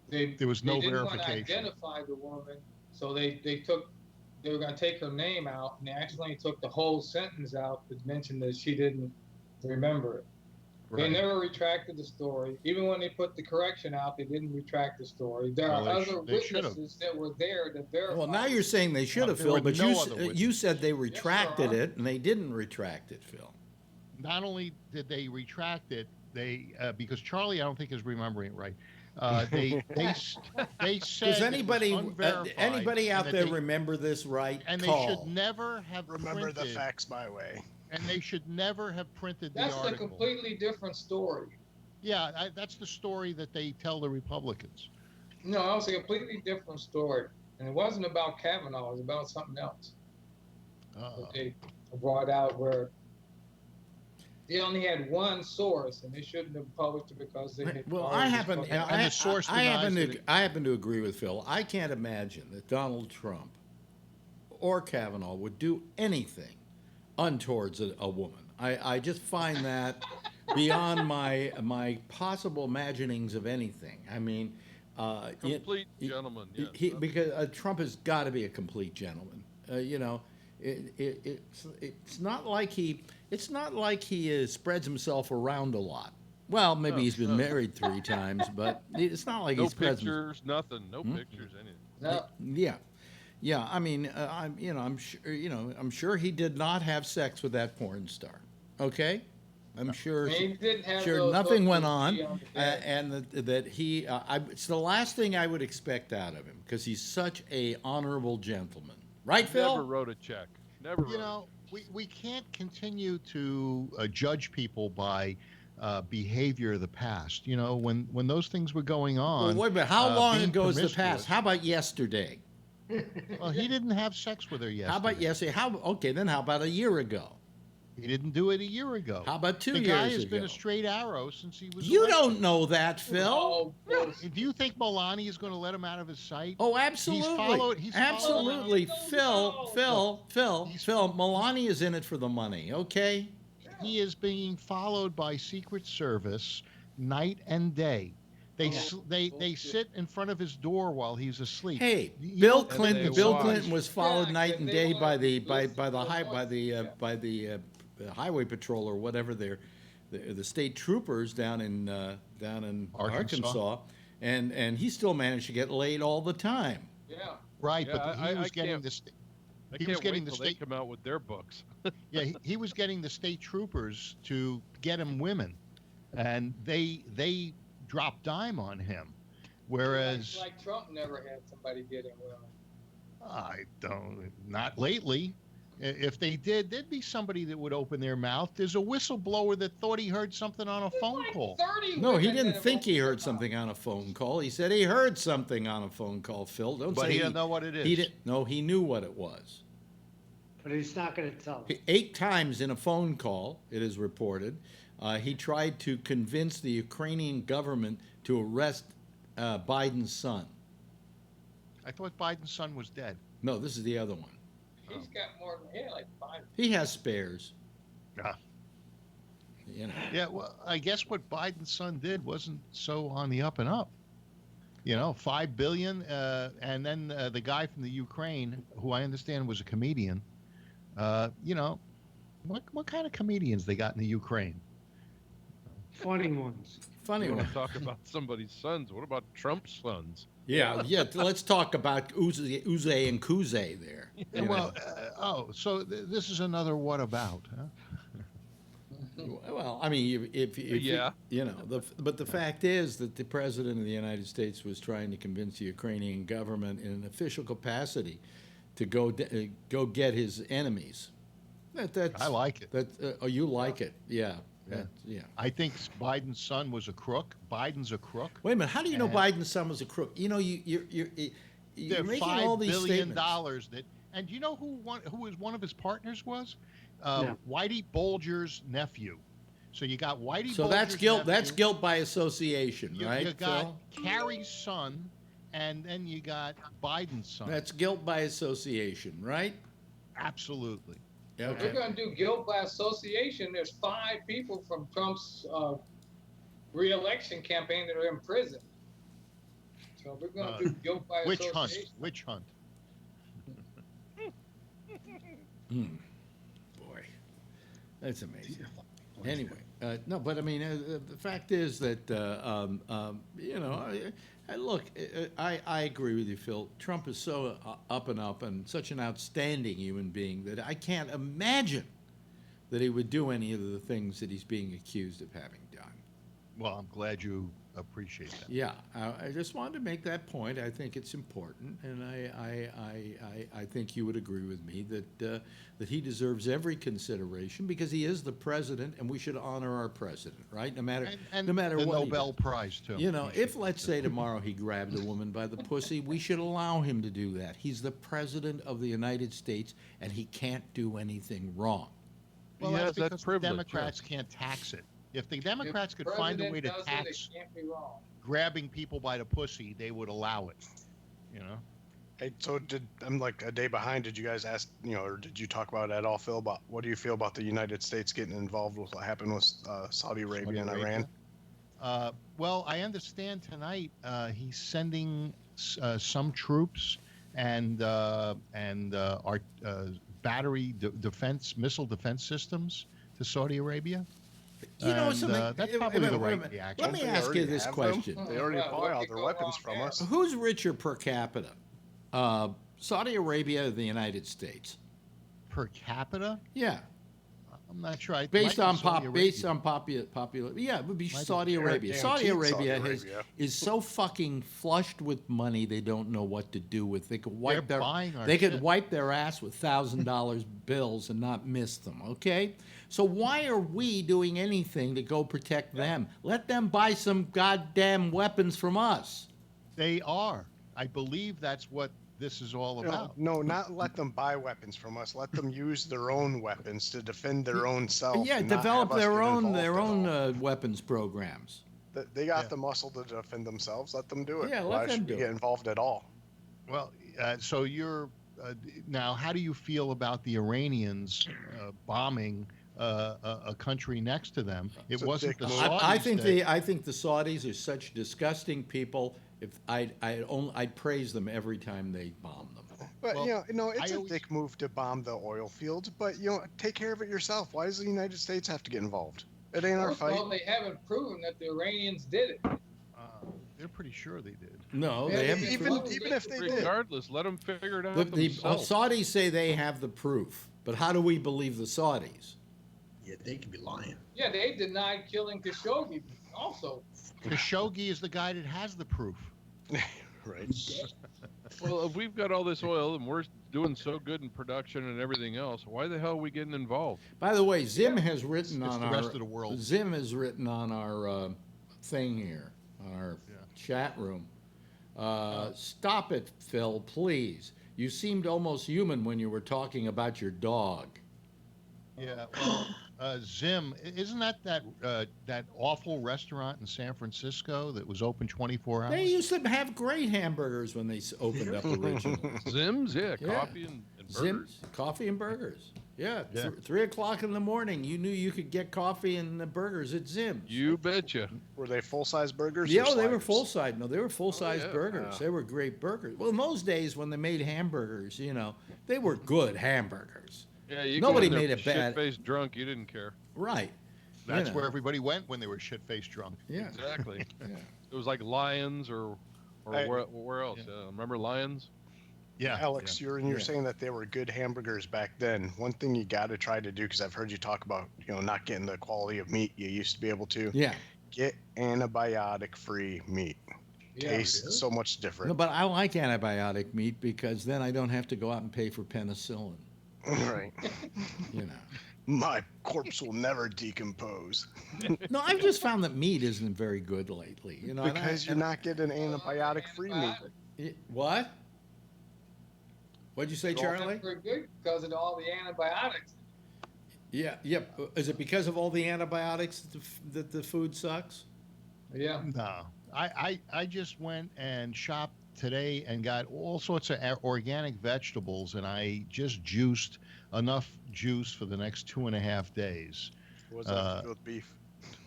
there was no they didn't want to verification. identify the woman, so they were going to take her name out, and they accidentally took the whole sentence out that mentioned that she didn't remember it. They Right. never retracted the story. Even when they put the correction out, they didn't retract the story. There Well, are they other should've. witnesses that were there that verified. Well, now you're saying they should have, there Phil, were but no you other you said they retracted are. it, and they didn't retract it, Phil. Not only did they retract it, they because Charlie, I don't think is remembering it right. They said Does anybody it was unverified, anybody out and that there they- remember this right? And Call. they should never have Remember the printed, facts my way. and they should never have printed the That's a article. completely different story. Yeah, that's the story that they tell the Republicans. No, that was a completely different story. And it wasn't about Kavanaugh, it was about something else. That they brought out where they only had one source and they shouldn't have published it because they had Well, already I happen published And the source I happen denies to that I happen to agree with Phil. I can't imagine that Donald Trump or Kavanaugh would do anything untowards a woman. I just find that beyond my possible imaginings of anything. I mean, Complete gentleman. Yes. because Trump has got to be a complete gentleman. It's not like he spreads himself around a lot. Well, maybe he's been married 3 times, but it's not like No he spreads. pictures, nothing. No pictures, anything. No, Yeah. I mean, I'm sure he did not have sex with that porn star. Okay, I'm sure. he didn't have Sure, those nothing hooks went to on, be the bed. and that he. It's the last thing I would expect out of him because he's such a honorable gentleman, right, Phil? Never wrote a check. Never wrote. You know, we can't continue to judge people by behavior of the past. When those things were going on. Well, wait a minute. How long being ago is the promiscuous- past? How about yesterday? Well, he didn't have sex with her yesterday. How about yesterday? Okay, then how about a year ago? He didn't do it a year ago. How about 2 years ago? The guy has been a straight arrow since he was You elected. don't know that, Phil. Oh, Do you think Melania is going to let him out of his sight? Oh, absolutely. Absolutely. Phil, Melania's in it for the money, okay? He is being followed by Secret Service night and day. They sit in front of his door while he's asleep. Hey, Bill Clinton was followed night and day by the highway patrol or whatever the state troopers down in Arkansas, and he still managed to get laid all the time. Yeah. Right, but he was getting the state. He was getting the they state come out with their books. Yeah, he was getting the state troopers to get him women, and they dropped dime on him. Whereas, like Trump never had somebody get him women. Not lately. If they did, there'd be somebody that would open their mouth. There's a whistleblower that thought he heard something on a phone call. No, he didn't think he heard something on a phone call. He said he heard something on a phone call, Phil. But he didn't know what it is. He didn't. No, he knew what it was. But he's not going to tell us. 8 times in a phone call, it is reported, he tried to convince the Ukrainian government to arrest Biden's son. I thought Biden's son was dead. No, this is the other one. He's got more than like 5. He has spares. Yeah. You know. Yeah, well, I guess what Biden's son did wasn't so on the up and up. You know, $5 billion, and then the guy from the Ukraine, who I understand was a comedian. You know, what kind of comedians they got in the Ukraine? Funny ones. Funny You one. want to talk about somebody's sons? What about Trump's sons? Yeah. Let's talk about Uze and Kuze there. Well, so this is another what about, huh? Well, I mean, if Yeah. you know, but the fact is that the president of the United States was trying to convince the Ukrainian government in an official capacity to go get his enemies. I like it. You like it? Yeah. Yeah. I think Biden's son was a crook. Biden's a crook. Wait a minute. How do you know Biden's son was a crook? You know, you're making all these $5 billion statements. and do you know who was one of his partners was? Whitey Bulger's nephew. So you got Whitey. So that's guilt. That's guilt by association, right? You got Carrie's son, and then you got Biden's son. That's guilt by association, right? Absolutely. Yeah, If we're going to do guilt by association, there's 5 people from Trump's re-election campaign that are in prison. So we're going to do guilt by association. Witch hunt. Boy, that's amazing. Anyway, no, but I mean, the fact is that you know, look, I agree with you, Phil. Trump is so up and up and such an outstanding human being that I can't imagine that he would do any of the things that he's being accused of having done. Well, I'm glad you appreciate that. Yeah, I just wanted to make that point. I think it's important, and I think you would agree with me that he deserves every consideration because he is the president, and we should honor our president, right? No matter and no matter the what. Nobel Prize too. You know, if let's say tomorrow he grabbed a woman by the pussy, we should allow him to do that. He's the president of the United States, and he can't do anything wrong. Well, that's because the Democrats can't tax it. If the Democrats could find a way to tax grabbing people by the pussy, they would allow it. You know. Hey, so I'm like a day behind. Did you guys ask, or did you talk about it at all, Phil? About what do you feel about the United States getting involved with what happened with Saudi Arabia and Iran? Well, I understand tonight he's sending some troops and our battery missile defense systems to Saudi Arabia. You know something? That's probably the right reaction. Let me ask you this question. They already buy all their weapons from us. Who's richer per capita? Saudi Arabia or the United States? Per capita? Yeah. I'm not sure. Based on popular, yeah, it would be Saudi Arabia. Saudi Arabia is so fucking flushed with money they don't know what to do with. They could wipe wipe their ass with $1,000 bills and not miss them. Okay, so why are we doing anything to go protect them? Let them buy some goddamn weapons from us. They are. I believe that's what this is all about. No, not let them buy weapons from us. Let them use their own weapons to defend their own self. Yeah, and not develop have us their get own involved at all. weapons programs. They got the muscle to defend themselves. Let them do it. Yeah, Why let them should do we it. get involved at all? Well, so you're now. How do you feel about the Iranians bombing a country next to them? It wasn't the Saudis. I think the Saudis are such disgusting people. If I'd praise them every time they bomb them. But it's a dick move to bomb the oil fields. But take care of it yourself. Why does the United States have to get involved? It ain't our fight. Well, they haven't proven that the Iranians did it. They're pretty sure they did. No, they haven't. Even if they did. Regardless, let them figure it out The themselves. Saudis say they have the proof, but how do we believe the Saudis? Yeah, they could be lying. Yeah, they denied killing Khashoggi also. Khashoggi is the guy that has the proof. Right. Well, if we've got all this oil and we're doing so good in production and everything else, why the hell are we getting involved? By the way, Zim has written It's on the our rest of the world. Zim has written on our thing here, on our chat room. Stop it, Phil, please. You seemed almost human when you were talking about your dog. Yeah, well, Zim, isn't that awful restaurant in San Francisco that was open 24 hours? They used to have great hamburgers when they opened up originally. Zim's, coffee and burgers. Zim's, coffee and burgers. Yeah, 3 o'clock in the morning, you knew you could get coffee and burgers at Zim's. You betcha. Were they full-size burgers? Yeah, or they were sliders? full-size. No, they were full-size burgers. They were great burgers. Well, in those days when they made hamburgers, they were good hamburgers. Yeah, you Nobody go in there made it bad. Shit-faced drunk, you didn't care. Right. That's where everybody went when they were shit-faced drunk. Yeah. Exactly. It was like Lions or where else? Remember Lions? Yeah. Alex, you're saying that they were good hamburgers back then. One thing you got to try to do, because I've heard you talk about, not getting the quality of meat you used to be able to. Yeah. Get antibiotic-free meat. Tastes so much different. No, but I like antibiotic meat because then I don't have to go out and pay for penicillin. Right. You know. My corpse will never decompose. No, I've just found that meat isn't very good lately. Because you're not getting antibiotic-free meat. What? What'd you say, Charlie? Pretty good because of all the antibiotics. Yeah. Is it because of all the antibiotics that the food sucks? Yeah. No. I just went and shopped today and got all sorts of organic vegetables, and I just juiced enough juice for the next 2.5 days. What's that to do with beef?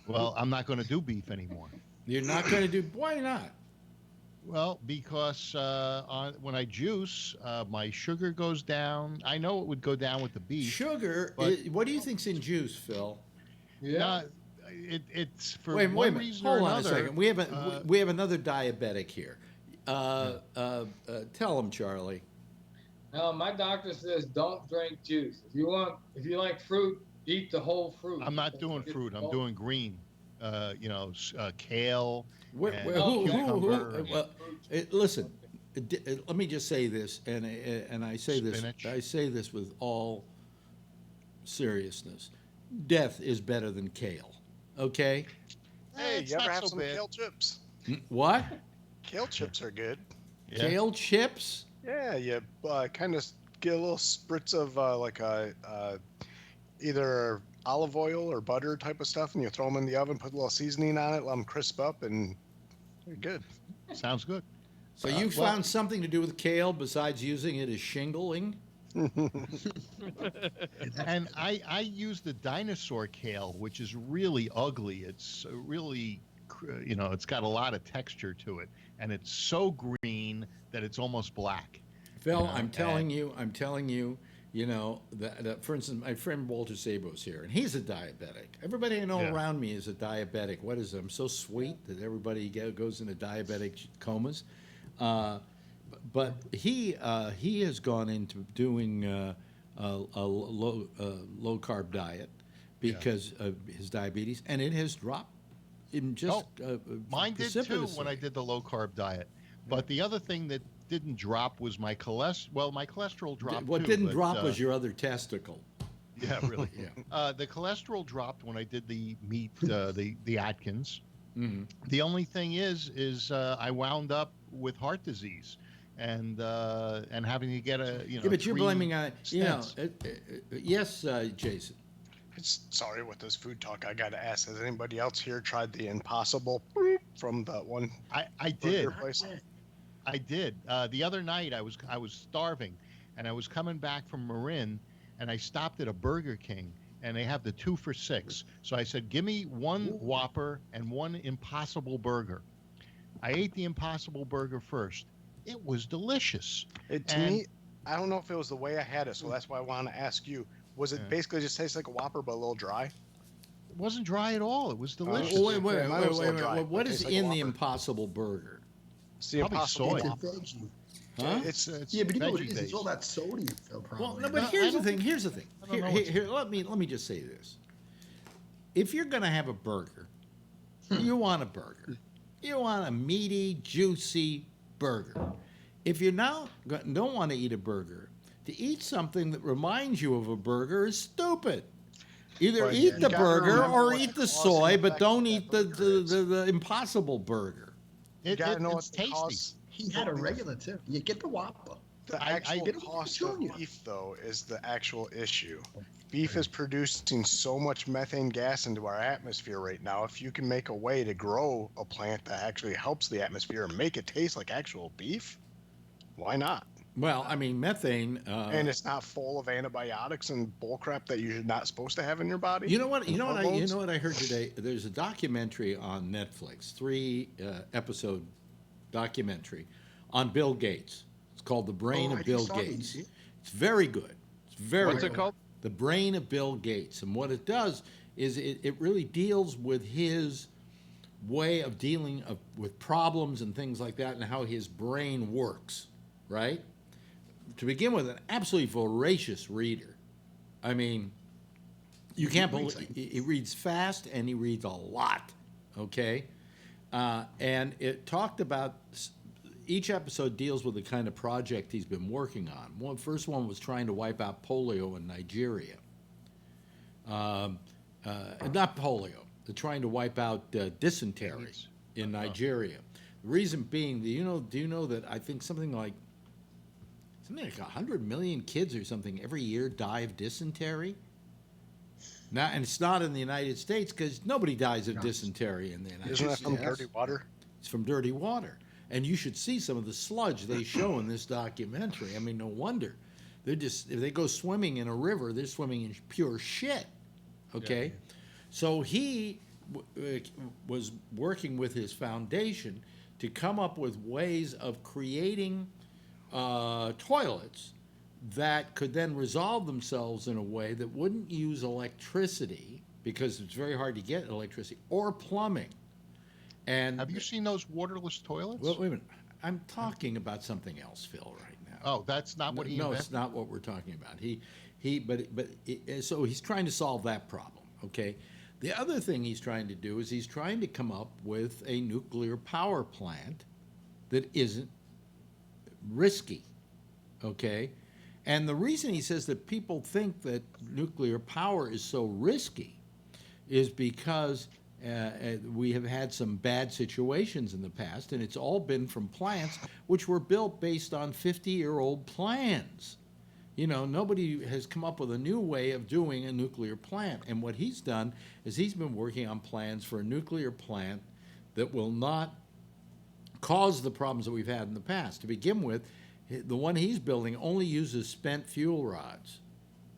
Well, I'm not going to do beef anymore. You're not going to do? Why not? Well, because when I juice, my sugar goes down. I know it would go down with the beef. Sugar? What do you think's in juice, Phil? Yeah. It's for wait one a minute. reason Hold or on another. a second. We have another diabetic here. Tell him, Charlie. No, my doctor says don't drink juice. If you like fruit, eat the whole fruit. I'm not doing fruit. I'm doing green. Kale. Listen, let me just say this, and I say Spinach. this. I say this with all seriousness. Death is better than kale. Okay. Hey, It's you ever not have so some bad. kale chips? What? Kale chips are good. Yeah. Kale chips? Yeah, you kind of get a little spritz of either olive oil or butter type of stuff, and you throw them in the oven, put a little seasoning on it, let them crisp up, and they're good. Sounds good. So you found something to do with kale besides using it as shingling? And I use the dinosaur kale, which is really ugly. It's really, it's got a lot of texture to it, and it's so green that it's almost black. Phil, I'm telling you, that for instance, my friend Walter Sabo's here, and he's a diabetic. Everybody I know around me is a diabetic. What is it? I'm so sweet that everybody goes into diabetic comas. But he has gone into doing a low carb diet because of his diabetes, and it has dropped in just mine did too when I did the low carb diet. But the other thing that didn't drop was my cholesterol. Well, my cholesterol dropped. What too, didn't but, drop was your other testicle. Yeah, really. The cholesterol dropped when I did the meat, the Atkins. Mm-hmm. The only thing is I wound up with heart disease, and having to get a Yeah, but you're blaming on yes, Jason. Sorry, with this food talk, I got to ask: has anybody else here tried the Impossible from that one? I did. Place? I did. The other night, I was starving, and I was coming back from Marin, and I stopped at a Burger King, and they have the 2 for $6. So I said, give me one Whopper and one Impossible Burger. I ate the Impossible Burger first. It was delicious. To me, I don't know if it was the way I had it, so that's why I want to ask you. Was it basically just taste like a Whopper but a little dry? It wasn't dry at all. It was delicious. Wait. What is in the Impossible Burger? It's the Impossible soy. Whopper. Huh? It's Yeah, but you know what it is? veggie-based. It's all that sodium, Phil, probably. Well, no, but here's the thing. Here, let me just say this. If you're going to have a burger, you want a burger. You want a meaty, juicy burger. If you now don't want to eat a burger, to eat something that reminds you of a burger is stupid. Either eat the burger or eat the soy, but don't eat the Impossible Burger. It's tasty. He had a regular too. You get the Whopper. The actual cost of beef, though, is the actual issue. Beef is producing so much methane gas into our atmosphere right now. If you can make a way to grow a plant that actually helps the atmosphere and make it taste like actual beef, why not? Well, I mean, methane, and it's not full of antibiotics and bullcrap that you're not supposed to have in your body. You know what I heard today? There's a documentary on Netflix, 3-episode documentary on Bill Gates. It's called The Brain of Bill Gates. It's very good. What's it called? The Brain of Bill Gates. And what it does is it really deals with his way of dealing with problems and things like that and how his brain works, right? To begin with, an absolutely voracious reader. I mean, you can't believe he reads fast and he reads a lot, okay? And it talked about each episode deals with the kind of project he's been working on. First one was trying to wipe out polio in Nigeria. Not polio. They're trying to wipe out dysentery in Nigeria. The reason being, do you know that I think something like 100 million kids or something every year die of dysentery? Now, and it's not in the United States because nobody dies of dysentery in the United States. Isn't that from dirty water? It's from dirty water. And you should see some of the sludge they show in this documentary. I mean, no wonder. If they go swimming in a river, they're swimming in pure shit. Okay? Yeah. So he was working with his foundation to come up with ways of creating toilets that could then resolve themselves in a way that wouldn't use electricity, because it's very hard to get electricity, or plumbing. And have you seen those waterless toilets? Well, wait a minute. I'm talking about something else, Phil, right now. Oh, that's not what he No, invented? it's not what we're talking about. So he's trying to solve that problem, okay? The other thing he's trying to do is he's trying to come up with a nuclear power plant that isn't risky, okay? And the reason he says that people think that nuclear power is so risky is because we have had some bad situations in the past, and it's all been from plants which were built based on 50-year-old plans. You know, nobody has come up with a new way of doing a nuclear plant. And what he's done is he's been working on plans for a nuclear plant that will not cause the problems that we've had in the past. To begin with, the one he's building only uses spent fuel rods.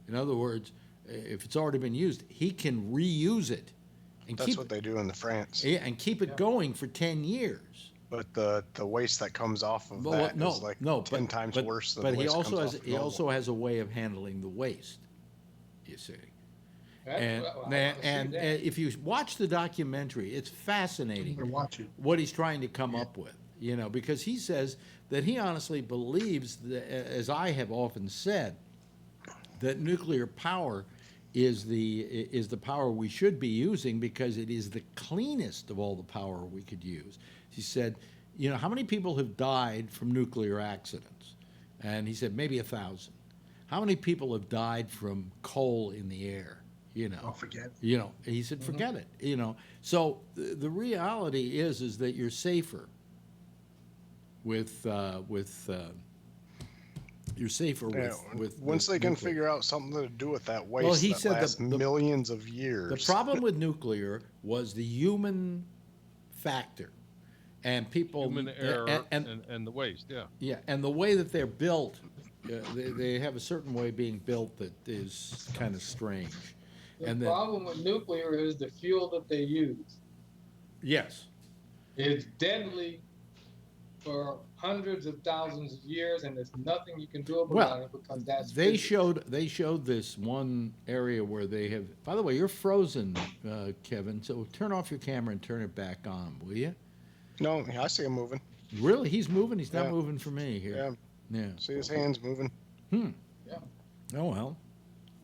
In other words, if it's already been used, he can reuse it. And that's what they do in France. Yeah, and keep it going for 10 years. But the waste that comes off of that is like 10 times worse than the waste that comes off of he also has a way of handling the waste, you see. And if you watch the documentary, it's fascinating what he's trying to come up with, you know, because he says that he honestly believes, that, as I have often said, that nuclear power is the power we should be using because it is the cleanest of all the power we could use. He said, you know, how many people have died from nuclear accidents? And he said, maybe 1,000. How many people have died from coal in the air? You know, oh, forget it. You know, he said, forget it. You know, so the reality is that you're safer with you're safer with once they can nuclear. figure out something to do with that waste. Well, he that said lasts millions of years. The problem with nuclear was the human factor, and people human error and the waste. Yeah, and the way that they're built, they have a certain way being built that is kind of strange. The problem with nuclear is the fuel that they use. Yes. It's deadly for hundreds of thousands of years, and there's nothing you can do about it because that's they showed this one area where they have. By the way, you're frozen, Kevin. So turn off your camera and turn it back on, will you? No, I see him moving. Really, he's moving. He's not moving for me here. Yeah. See his hands moving. Yeah. Oh well.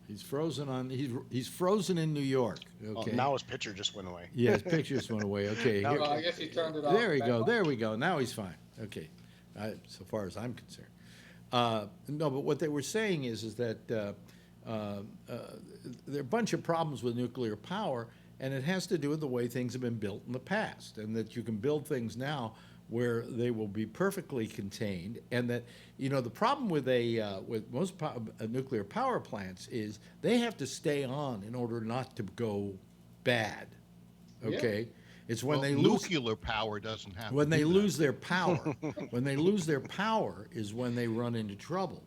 He's frozen on. He's frozen in New York. Okay. Oh, now his picture just went away. Yeah, his picture just went away. Okay. Well, I guess he turned it off. There we go. There we go. Now he's fine. Okay. So far as I'm concerned. No, but what they were saying is that there are a bunch of problems with nuclear power, and it has to do with the way things have been built in the past, and that you can build things now where they will be perfectly contained, and that the problem with most nuclear power plants is they have to stay on in order not to go bad. Okay. Yeah. It's when they lose nuclear power doesn't have. When they lose their power, when they lose their power is when they run into trouble.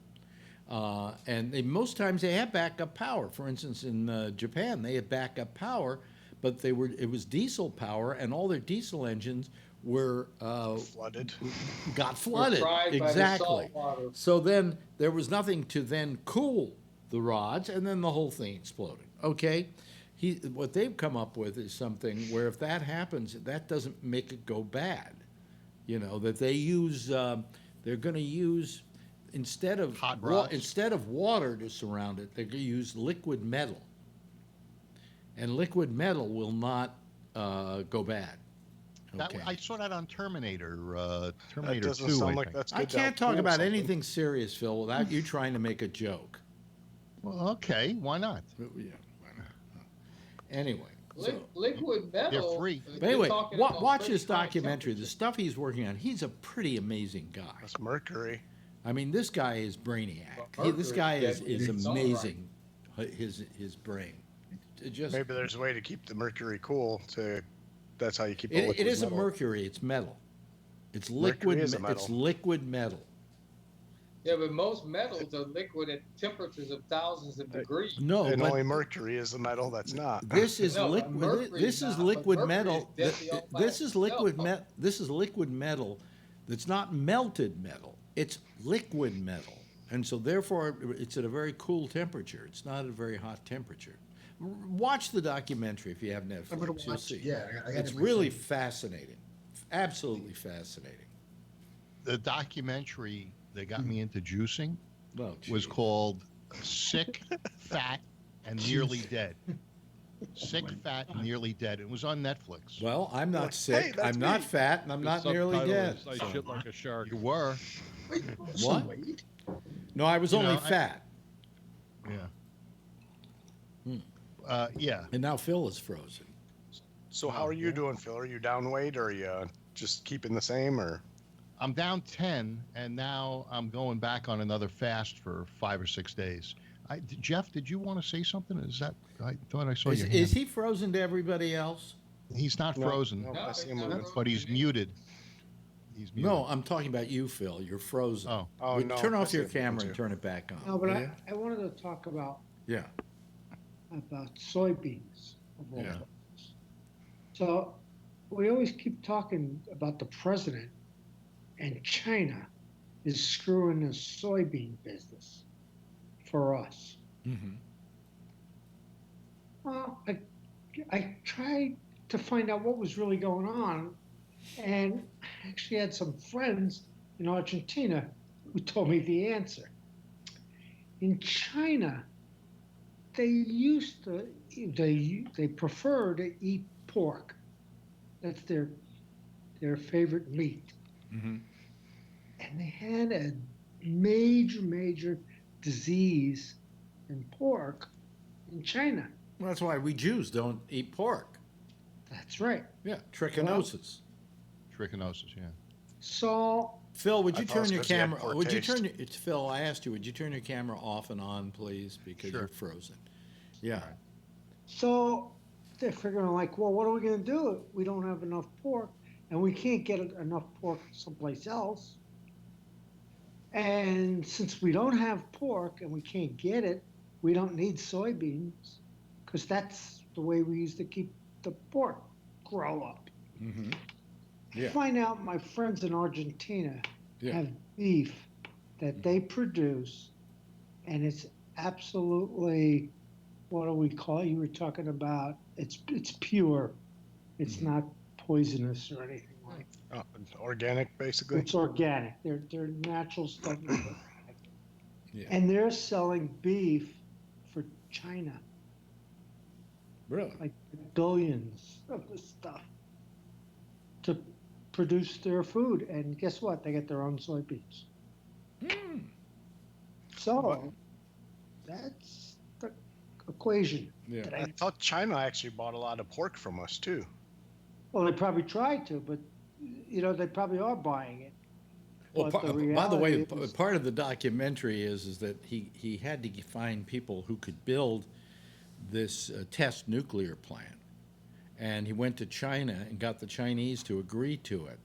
And most times they have backup power. For instance, in Japan, they had backup power, but it was diesel power, and all their diesel engines were flooded. Got flooded. Exactly. So then there was nothing to then cool the rods, and then the whole thing exploded. Okay. What they've come up with is something where if that happens, that doesn't make it go bad. That they use, they're going to use instead of water to surround it, they're going to use liquid metal, and liquid metal will not go bad. Okay. I saw that on Terminator 2. Like that's good. I can't talk about anything serious, Phil, without you trying to make a joke. Well, okay, why not? Yeah. Anyway, liquid metal. They're free. Anyway, watch this documentary. The stuff he's working on. He's a pretty amazing guy. That's mercury. I mean, this guy is brainiac. This guy is amazing. His brain. Maybe there's a way to keep the mercury cool. That's how you keep it. It isn't mercury. It's metal. It's liquid. It's liquid metal. Yeah, but most metals are liquid at temperatures of thousands of degrees. No, and only mercury is the metal that's not. This is liquid. This is liquid metal. This is liquid metal. This is liquid metal. That's not melted metal. It's liquid metal, and so therefore it's at a very cool temperature. It's not at a very hot temperature. Watch the documentary if you have Netflix. You'll see. Yeah, it's really fascinating. Absolutely fascinating. The documentary that got me into juicing was called Sick, Fat, and Nearly Dead. Sick, Fat, and Nearly Dead. It was on Netflix. Well, I'm not sick. I'm not fat, and I'm not nearly dead. I shit like a shark. You were. Wait, what? No, I was only fat. Yeah. And now Phil is frozen. So how are you doing, Phil? Are you down weight, or are you just keeping the same, or? I'm down 10, and now I'm going back on another fast for 5 or 6 days. Jeff, did you want to say something? I thought I saw you. Is he frozen to everybody else? He's not frozen, but he's muted. He's muted. No, I'm talking about you, Phil. You're frozen. Oh no! Turn off your camera and turn it back on. No, but I wanted to talk about soybeans. Yeah. So we always keep talking about the president. And China is screwing the soybean business for us. Mm-hmm. Well, I tried to find out what was really going on, and I actually had some friends in Argentina who told me the answer. In China, they prefer to eat pork. That's their favorite meat. Mm-hmm. And they had a major disease in pork in China. Well, that's why we Jews don't eat pork. That's right. Yeah, trichinosis. Trichinosis, yeah. So Phil, would you thought it turn was your 'cause he had camera? poor Would you taste. turn? It's Phil. I asked you. Would you turn your camera off and on, please, because Sure. you're frozen. Yeah. So they're figuring like, well, what are we going to do? We don't have enough pork, and we can't get enough pork someplace else. And since we don't have pork and we can't get it, we don't need soybeans because that's the way we used to keep the pork grow up. Mm-hmm. Yeah. Find out my friends in Argentina Yeah. have beef that they produce, and it's absolutely, what do we call it? You were talking about it's pure. It's not poisonous or anything like that. It's organic, basically. It's organic. They're natural stuff. Yeah. And they're selling beef for China, Really? like billions of this stuff to produce their food. And guess what? They get their own soybeans. Mm. So that's the equation. Yeah. that I thought China actually bought a lot of pork from us too. Well, they probably tried to, but they probably are buying it. Well, But the by the way, reality is- part of the documentary is that he had to find people who could build this test nuclear plant, and he went to China and got the Chinese to agree to it.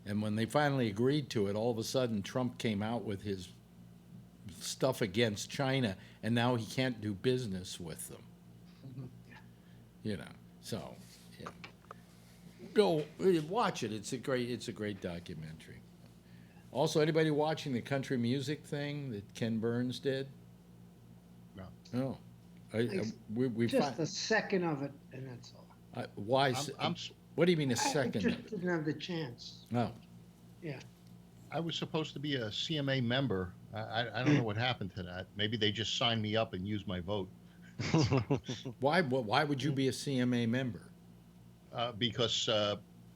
And when they finally agreed to it, all of a sudden Trump came out with his stuff against China, and now he can't do business with them. So yeah. Go watch it. It's a great documentary. Also, anybody watching the country music thing that Ken Burns did? No. We just a second of it, and that's all. why? What do you mean a I second? just didn't have the chance. No. Yeah. I was supposed to be a CMA member. I don't know what happened to that. Maybe they just signed me up and used my vote. Why would you be a CMA member? Because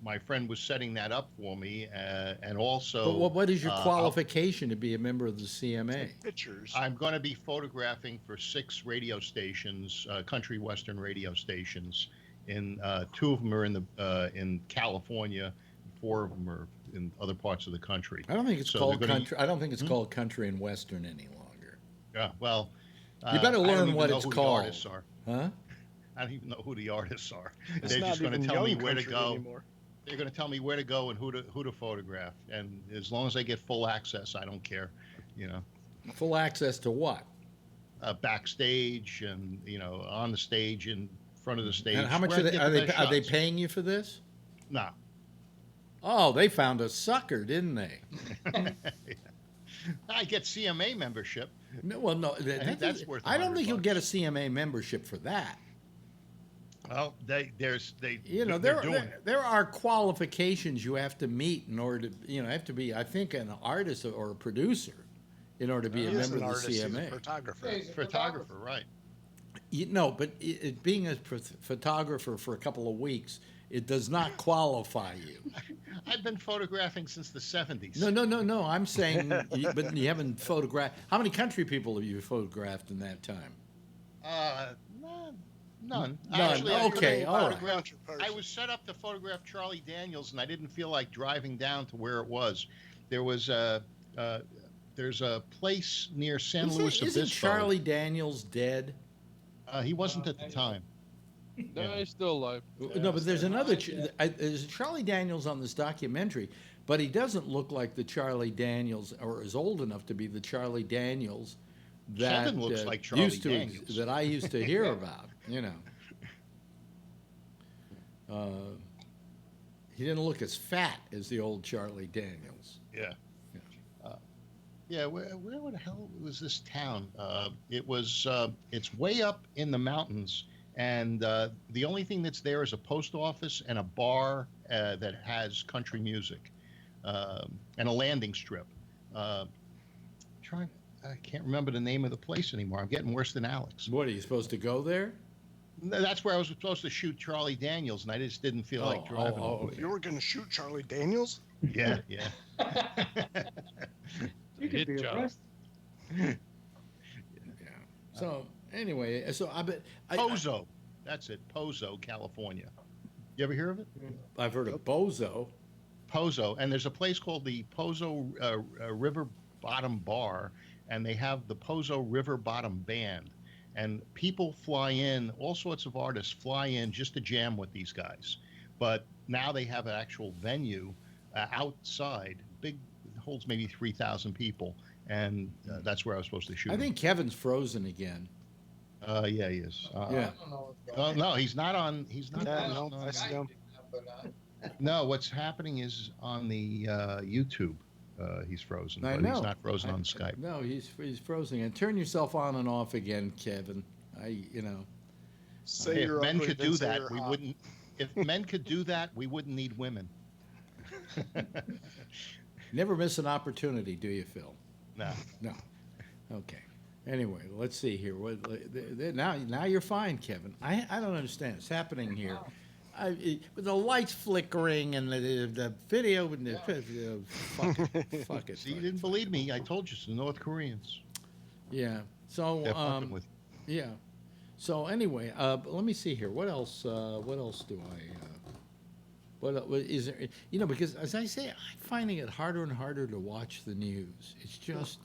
my friend was setting that up for me, and also. But what is your qualification to be a member of the CMA? Pictures. I'm going to be photographing for 6 radio stations, country western radio stations. In 2 of them are in California, 4 of them are in other parts of the country. I don't think it's called country. I don't think it's called country and western any longer. Yeah, well, you better learn what it's who called. The artists are. Huh? I don't even know who the artists are. It's They're not just going to even tell me young where to country go. anymore. They're going to tell me where to go and who to photograph. And as long as I get full access, I don't care. Full access to what? Backstage and on the stage, in front of the stage. And how much where I are get the best they shots. paying you for this? No. Oh, they found a sucker, didn't they? I get CMA membership. No, well, no. I think that's worth. I don't think you'll $100. get a CMA membership for that. Well, there are qualifications you have to meet in order to, have to be, I think, an artist or a producer in order to be a member of the He's a CMA. photographer. Yeah, he's a Photographer, right? But being a photographer for a couple of weeks, it does not qualify you. I've been photographing since the 70s. No. I'm saying, but you haven't photographed. How many country people have you photographed in that time? None. None. Actually, Okay, all right. I was set up to photograph Charlie Daniels, and I didn't feel like driving down to where it was. There's a place near San Luis Obispo. Isn't Charlie Daniels dead? He wasn't at the time. No, he's still alive. No, but there's another. There's Charlie Daniels on this documentary, but he doesn't look like the Charlie Daniels, or is old enough to be the Charlie Daniels that Kevin looks like Charlie Daniels. that I used to hear about. He didn't look as fat as the old Charlie Daniels. Yeah. Where the hell was this town? It's way up in the mountains, and the only thing that's there is a post office and a bar that has country music, and a landing strip. I can't remember the name of the place anymore. I'm getting worse than Alex. What, are you supposed to go there? That's where I was supposed to shoot Charlie Daniels, and I just didn't feel like driving. You were going to shoot Charlie Daniels? Yeah. You could be arrested. Yeah. So anyway, Pozo. That's it. Pozo, California. You ever hear of it? I've heard of Bozo. Pozo, and there's a place called the Pozo River Bottom Bar, and they have the Pozo River Bottom Band, and people fly in, all sorts of artists fly in just to jam with these guys. But now they have an actual venue outside, big, holds maybe 3,000 people, and that's where I was supposed to shoot. I think Kevin's frozen again. Yeah, he is. Yeah. No, he's not on. He's not. No, what's happening is on the YouTube, he's frozen. I but know. He's not frozen on Skype. No, he's frozen. And turn yourself on and off again, Kevin. Say if you're men ugly, could then do say that, you're we hot. wouldn't. If men could do that, we wouldn't need women. Never miss an opportunity, do you, Phil? No. No. Okay. Anyway, let's see here. Now you're fine, Kevin. I don't understand. It's happening here. With the lights flickering and the video and the fuck it. See, you didn't believe me. I told you it's the North Koreans. Yeah. So They're fucking with you. yeah. So anyway, let me see here. What else do I? What is there? Because as I say, I'm finding it harder and harder to watch the news. It's just.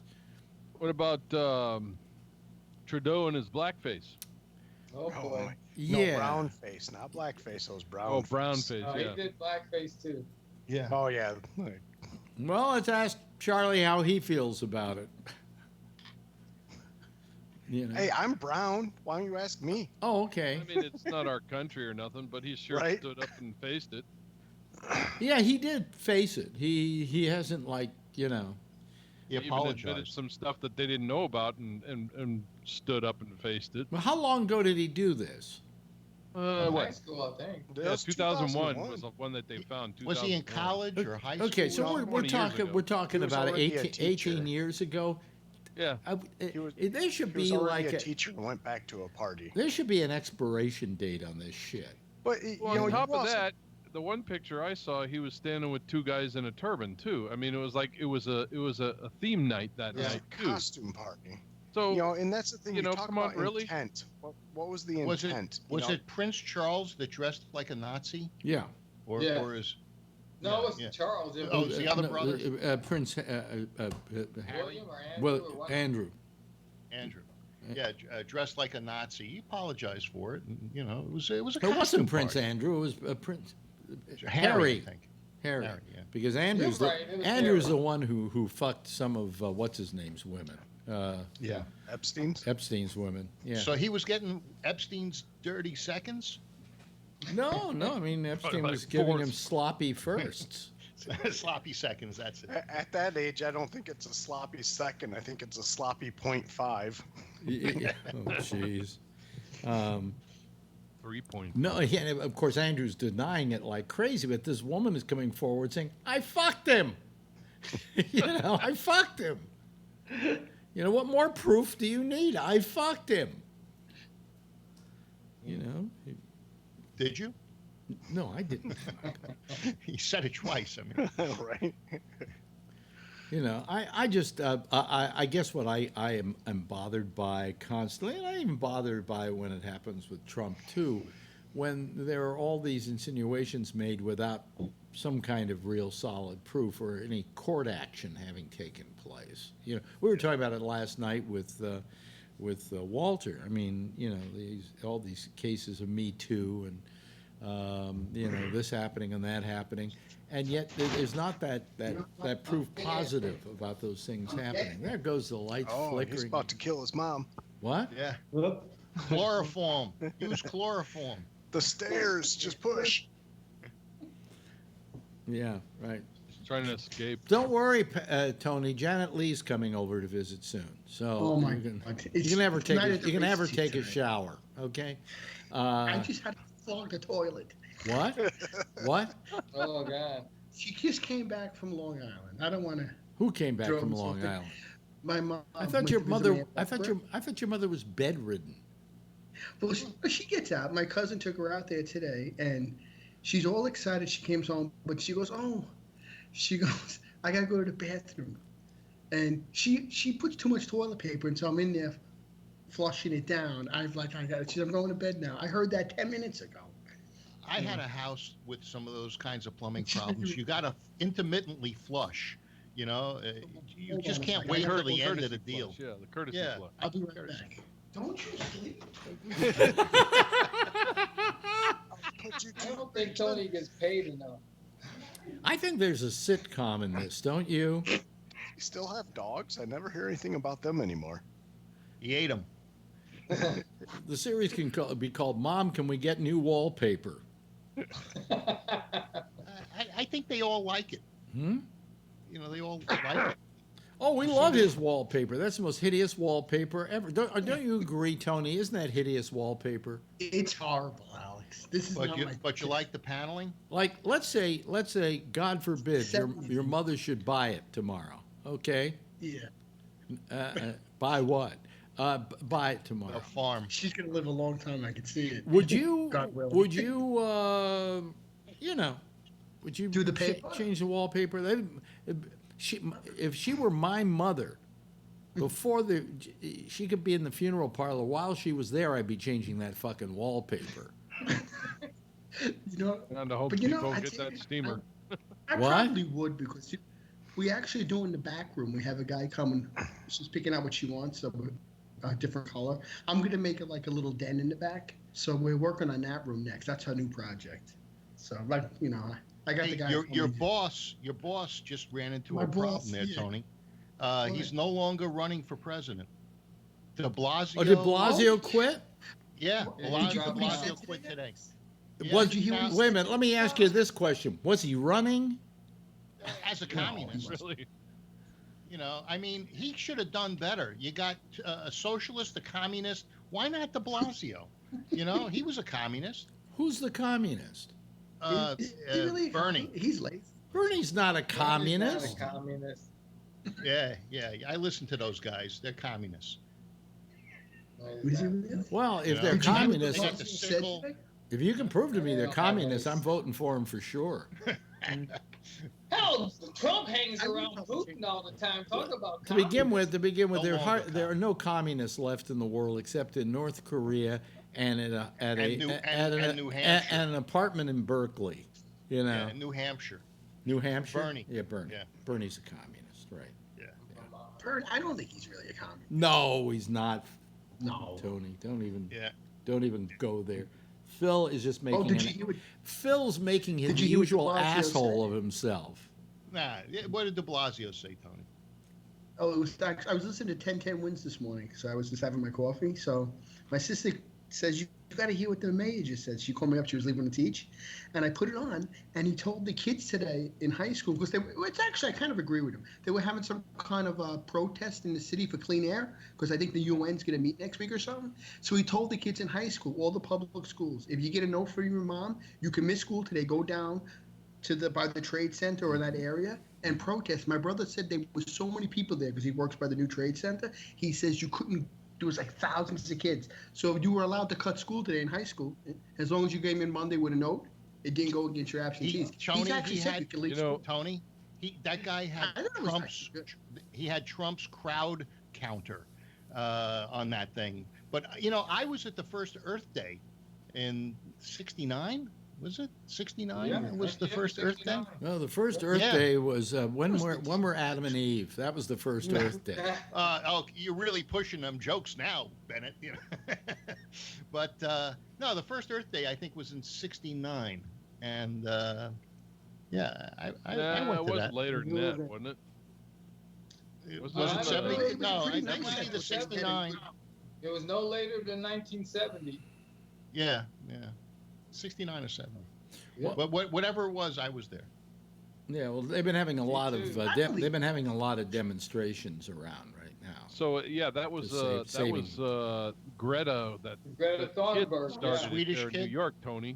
What about Trudeau and his blackface? Oh boy. Yeah. No, brown face, not black face. Those brown. Oh, brown face. Oh, Yeah. he did blackface too. Yeah. Oh yeah. Well, let's ask Charlie how he feels about it. Hey, I'm brown. Why don't you ask me? Oh, okay. I mean, it's not our country or nothing, but he sure Right? stood up and faced it. Yeah, he did face it. He hasn't He He even admitted apologized. some stuff that they didn't know about and stood up and faced it. Well, how long ago did he do this? High What? school, I think. Yeah, 2001 was the one that they found. Was he in 2001. college or high school? Okay, so we're 20 years talking ago. we're talking He was about already a 18 teacher. years ago. Yeah. There should He was be already like a teacher and went back to a party. there should be an expiration date on this shit. But Well, on top of that, the one picture I saw, he was standing with two guys in a turban too. I mean, it was like it was a theme night that it was night a too. costume party. So And that's the thing. you know, talk come on, about really? intent. What was the Was intent? it was it Prince Charles that dressed like a Nazi? Yeah. Or Yeah. or is No, it's Yeah. Charles. It Oh, was it's the other brother? Prince William or Andrew well, or what? Andrew. Andrew? Yeah, dressed like a Nazi. He apologized for it, and it was a It costume wasn't Prince party. Andrew. It was Prince Harry, I think. Harry. Harry, yeah. Because Andrew's You're right, it was Andrew's Harry. the one who fucked some of what's his name's women. Yeah. Epstein's. Epstein's women. Yeah. So he was getting Epstein's dirty seconds. No. I mean, Epstein Like was giving fourth. him sloppy firsts. Sloppy seconds. That's it. At that age, I don't think it's a sloppy second. I think it's a sloppy 0.5. Yeah. Oh, jeez. 3 points. No, yeah, of course, Andrew's denying it like crazy, but this woman is coming forward saying, I fucked him. I fucked him. What more proof do you need? I fucked him. Did you? No, I didn't. He said it twice. I mean, Right. I just, I guess what I am bothered by constantly, and I'm even bothered by when it happens with Trump too, when there are all these insinuations made without some kind of real solid proof or any court action having taken place. We were talking about it last night with Walter. I mean, all these cases of Me Too and this happening and that happening. And yet there's not that proof positive about those things happening. There goes the lights flickering. He's about to kill his mom. What? yeah. Chloroform. Use chloroform. The stairs. Just push. Yeah, right. He's trying to escape. Don't worry, Tony. Janet Leigh's coming over to visit soon, so Oh my you can God. you can have her take Tonight at the you can have her race take a tonight. shower. Okay. I just had to clog the toilet. What? What? Oh God. She just came back from Long Island. I don't want to. Who came back Drove from me Long something. Island? My mom. I thought went your to visit mother. me at I thought your mother was bedridden. Well, she gets out. My cousin took her out there today, and she's all excited. She came home, but she goes, I gotta go to the bathroom, and she puts too much toilet paper, and so I'm in there flushing it down. I got it. She's, I'm going to bed now. I heard that 10 minutes ago. I had a house with some of those kinds of plumbing problems. You got to intermittently flush. You know, you just can't wait till the end of the deal. Yeah, the courtesy flush. I'll be right back. Don't you sleep? I don't think Tony gets paid enough. I think there's a sitcom in this, don't you? You still have dogs? I never hear anything about them anymore. He ate them. The series can be called "Mom, Can We Get New Wallpaper?" I think they all like it. You know, they all like it. Oh, we love his wallpaper. That's the most hideous wallpaper ever. Don't you agree, Tony? Isn't that hideous wallpaper? It's horrible, Alex. This is But not you, my but you like the paneling? Like, let's say, God forbid, your mother should buy it tomorrow. Okay. Yeah. Buy what? Buy it tomorrow. A farm. She's gonna live a long time. I can see it. Would you? God willing. Would you? You know, would you do the paper? Change the wallpaper? If she were my mother, before she could be in the funeral parlor while she was there, I'd be changing that fucking wallpaper. You know, and I hope but you you know, don't get that steamer. I probably would, because we actually do in the back room. We have a guy coming. She's picking out what she wants, so a different color. I'm gonna make it like a little den in the back. So we're working on that room next. That's our new project. So, like, you know, I got the guy. Your boss just ran into a problem there, Tony. He's no longer running for president. De Blasio. Oh, did Blasio quit? Yeah, De Blasio quit today. Yeah, wait a minute. Let me ask you this question: was he running as a communist? Really? You know, I mean, he should have done better. You got a socialist, a communist. Why not De Blasio? You know, he was a communist. Who's the communist? Really Bernie. He's lazy. Bernie's not a communist. Not a communist. Yeah. I listen to those guys. They're communists. Well, if they're communists, if you can prove to me they're communists, I'm voting for them for sure. Hell, Trump hangs around Putin all the time. Talk about to begin with, there are no communists left in the world except in North Korea and at an apartment in Berkeley. You know, yeah, New Hampshire. New Hampshire. Bernie. Yeah, Bernie. Yeah. Bernie's a communist, right? Yeah. Bernie, I don't think he's really a communist. No, he's not. No, Tony, don't even. Yeah. Don't even go there. Phil is just making. Phil's making his usual usual asshole of himself. Nah, what did De Blasio say, Tony? Oh, it was. I was listening to 1010 Wins this morning, so I was just having my coffee. So my sister says, you got to hear what the mayor just said. She called me up. She was leaving to teach, and I put it on. And he told the kids today in high school, because it's actually, I kind of agree with him. They were having some kind of protest in the city for clean air, because I think the UN's going to meet next week or something. So he told the kids in high school, all the public schools, if you get a note from your mom, you can miss school today. Go down to by the trade center or that area and protest. My brother said there was so many people there because he works by the new trade center. He says you couldn't. There was like thousands of kids. So if you were allowed to cut school today in high school, as long as you came in Monday with a note, it didn't go against your absentees. Tony, that guy had Trump's. He had Trump's crowd counter on that thing. But you know, I was at the first Earth Day in '69. Was it 69? Yeah, it was the first Earth Day. No, the first Earth Day was when were Adam and Eve? That was the first Earth Day. You're really pushing them jokes now, Bennett. You know? But no, the first Earth Day I think was in '69, and I went to that. It was later than that, wasn't it? Was it 70? No, I think it was 69. It was no later than 1970. Yeah. 69 or 70. Yeah. But whatever it was, I was there. Yeah, well, they've been having a lot of they've been having a lot of demonstrations around right now. So that was Greta Greta Thunberg started Swedish there in kid? New York, Tony.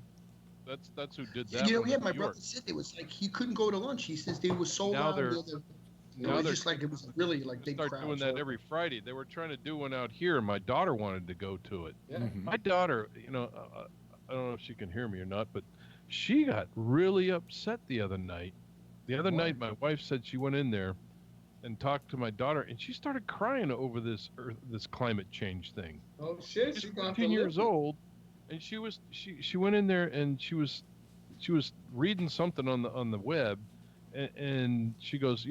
That's who did that. You know, my brother said it was like he couldn't go to lunch. He says they were so loud. It was just like it was really like big crowd. Start doing that every Friday. They were trying to do one out here, and my daughter wanted to go to it. Yeah. Mm-hmm. My daughter, you know, I don't know if she can hear me or not, but she got really upset the other night. The other night, my wife said she went in there and talked to my daughter, and she started crying over this climate change thing. Oh shit! She's 14 years old, And she went in there and she was reading something on the web, and she goes,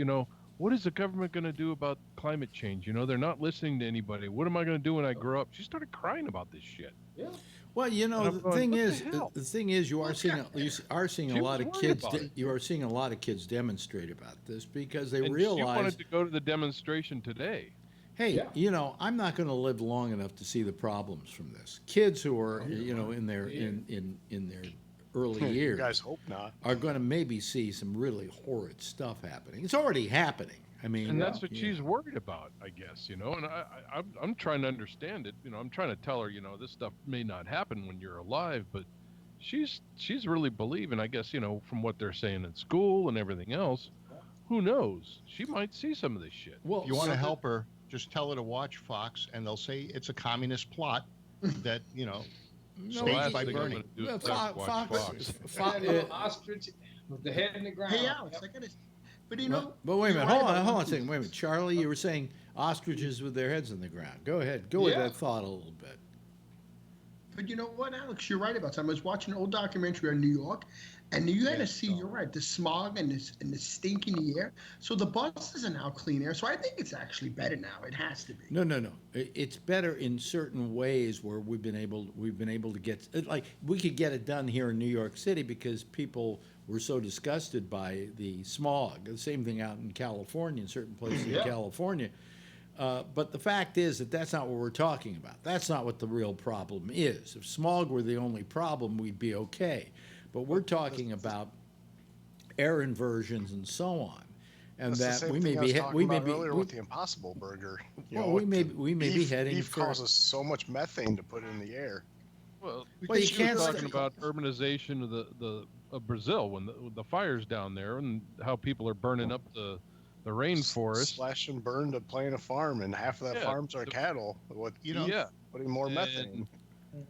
what is the government going to do about climate change? They're not listening to anybody. What am I going to do when I grow up? She started crying about this shit. Yeah. Well, the thing is, you are seeing a lot of kids. You are seeing a lot of kids demonstrate about this because they realize. She wanted to go to the demonstration today. Hey, I'm not going to live long enough to see the problems from this. Kids who are, in their early years, you guys hope not, are going to maybe see some really horrid stuff happening. It's already happening. I mean, and that's what she's worried about, I guess. And I'm trying to understand it. I'm trying to tell her, this stuff may not happen when you're alive, but she's really believing, I guess, from what they're saying in school and everything else. Who knows? She might see some of this shit. Well, if you want to help her, just tell her to watch Fox, and they'll say it's a communist plot that staged by Bernie. Fox. Ostrich with the head in the ground. Hey, Alex, I got to. But wait a minute, hold on a second. Wait a minute, Charlie, you were saying ostriches with their heads in the ground. Go ahead, go with that thought a little bit. But you know what, Alex, you're right about something. I was watching an old documentary on New York, and you had to see, you're right, the smog and the stink in the air. So the buses are now clean air. So I think it's actually better now. It has to be. No. It's better in certain ways where we've been able to get, like, we could get it done here in New York City because people were so disgusted by the smog. The same thing out in California, in certain places in California. But the fact is that that's not what we're talking about. That's not what the real problem is. If smog were the only problem, we'd be okay. But we're talking about air inversions and so on, and that's that we may be earlier with the Impossible Burger. We may be heading. Beef causes so much methane to put in the air. Well, you can't talking about urbanization of Brazil when the fires down there and how people are burning up the rainforest. Slash and burn to plant a farm, and half of that farms are cattle. Putting more methane.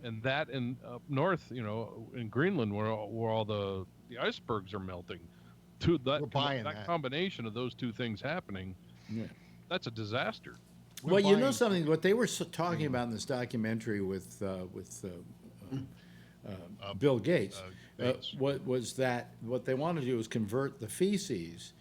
And that in up north, in Greenland, where all the icebergs are melting, that combination of those two things happening, that's a disaster. Well, something. What they were talking about in this documentary with Bill Gates, what they want to do is convert the feces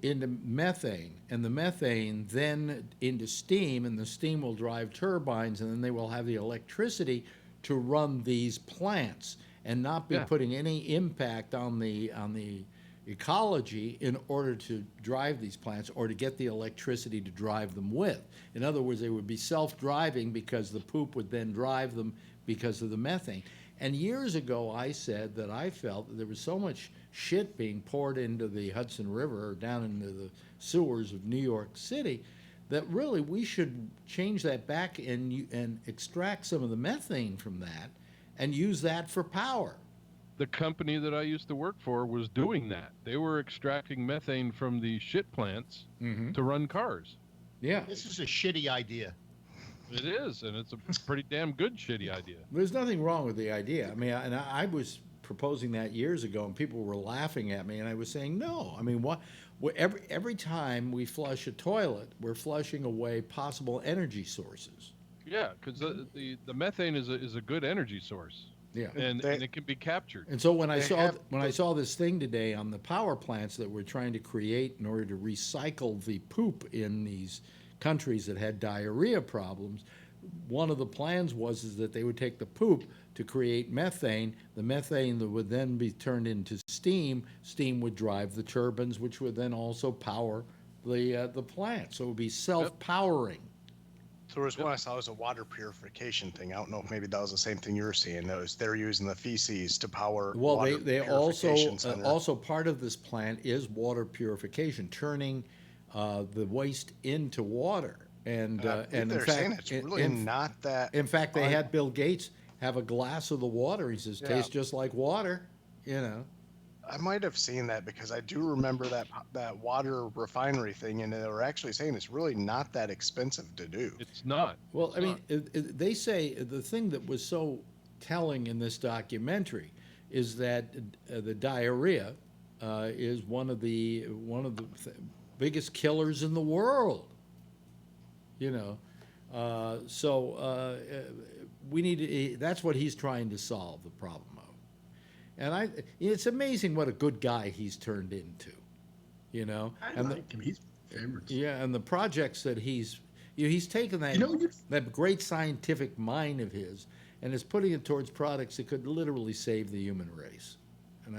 into methane, and the methane then into steam, and the steam will drive turbines, and then they will have the electricity to run these plants and not be putting any impact on the ecology in order to drive these plants or to get the electricity to drive them with. In other words, they would be self-driving because the poop would then drive them because of the methane. And years ago, I said that I felt that there was so much shit being poured into the Hudson River or down into the sewers of New York City that really we should change that back and extract some of the methane from that and use that for power. The company that I used to work for was doing that. They were extracting methane from the shit plants to run cars. Yeah. This is a shitty idea. It is, and it's a pretty damn good shitty idea. There's nothing wrong with the idea. I mean, and I was proposing that years ago, and people were laughing at me, and I was saying, no. I mean, every time we flush a toilet, we're flushing away possible energy sources. Yeah, because the methane is a good energy source. Yeah, and it can be captured. And so when I saw this thing today on the power plants that we're trying to create in order to recycle the poop in these countries that had diarrhea problems, one of the plans was that they would take the poop to create methane. The methane that would then be turned into steam. Steam would drive the turbines, which would then also power the plant. So it would be self-powering. So there was one I saw was a water purification thing. I don't know if maybe that was the same thing you were seeing. They're using the feces to power. Well, they also part of this plant is water purification, turning the waste into water. And in fact, it's really not that. In fact, they had Bill Gates have a glass of the water. He says, tastes just like water. I might have seen that because I do remember that water refinery thing, and they were actually saying it's really not that expensive to do. It's not. Well, I mean, they say the thing that was so telling in this documentary is that the diarrhea is one of the biggest killers in the world. we need. That's what he's trying to solve the problem of. And it's amazing what a good guy he's turned into. You know, I like him. He's favorites. Yeah, and the projects that he's taken that great scientific mind of his and is putting it towards products that could literally save the human race. And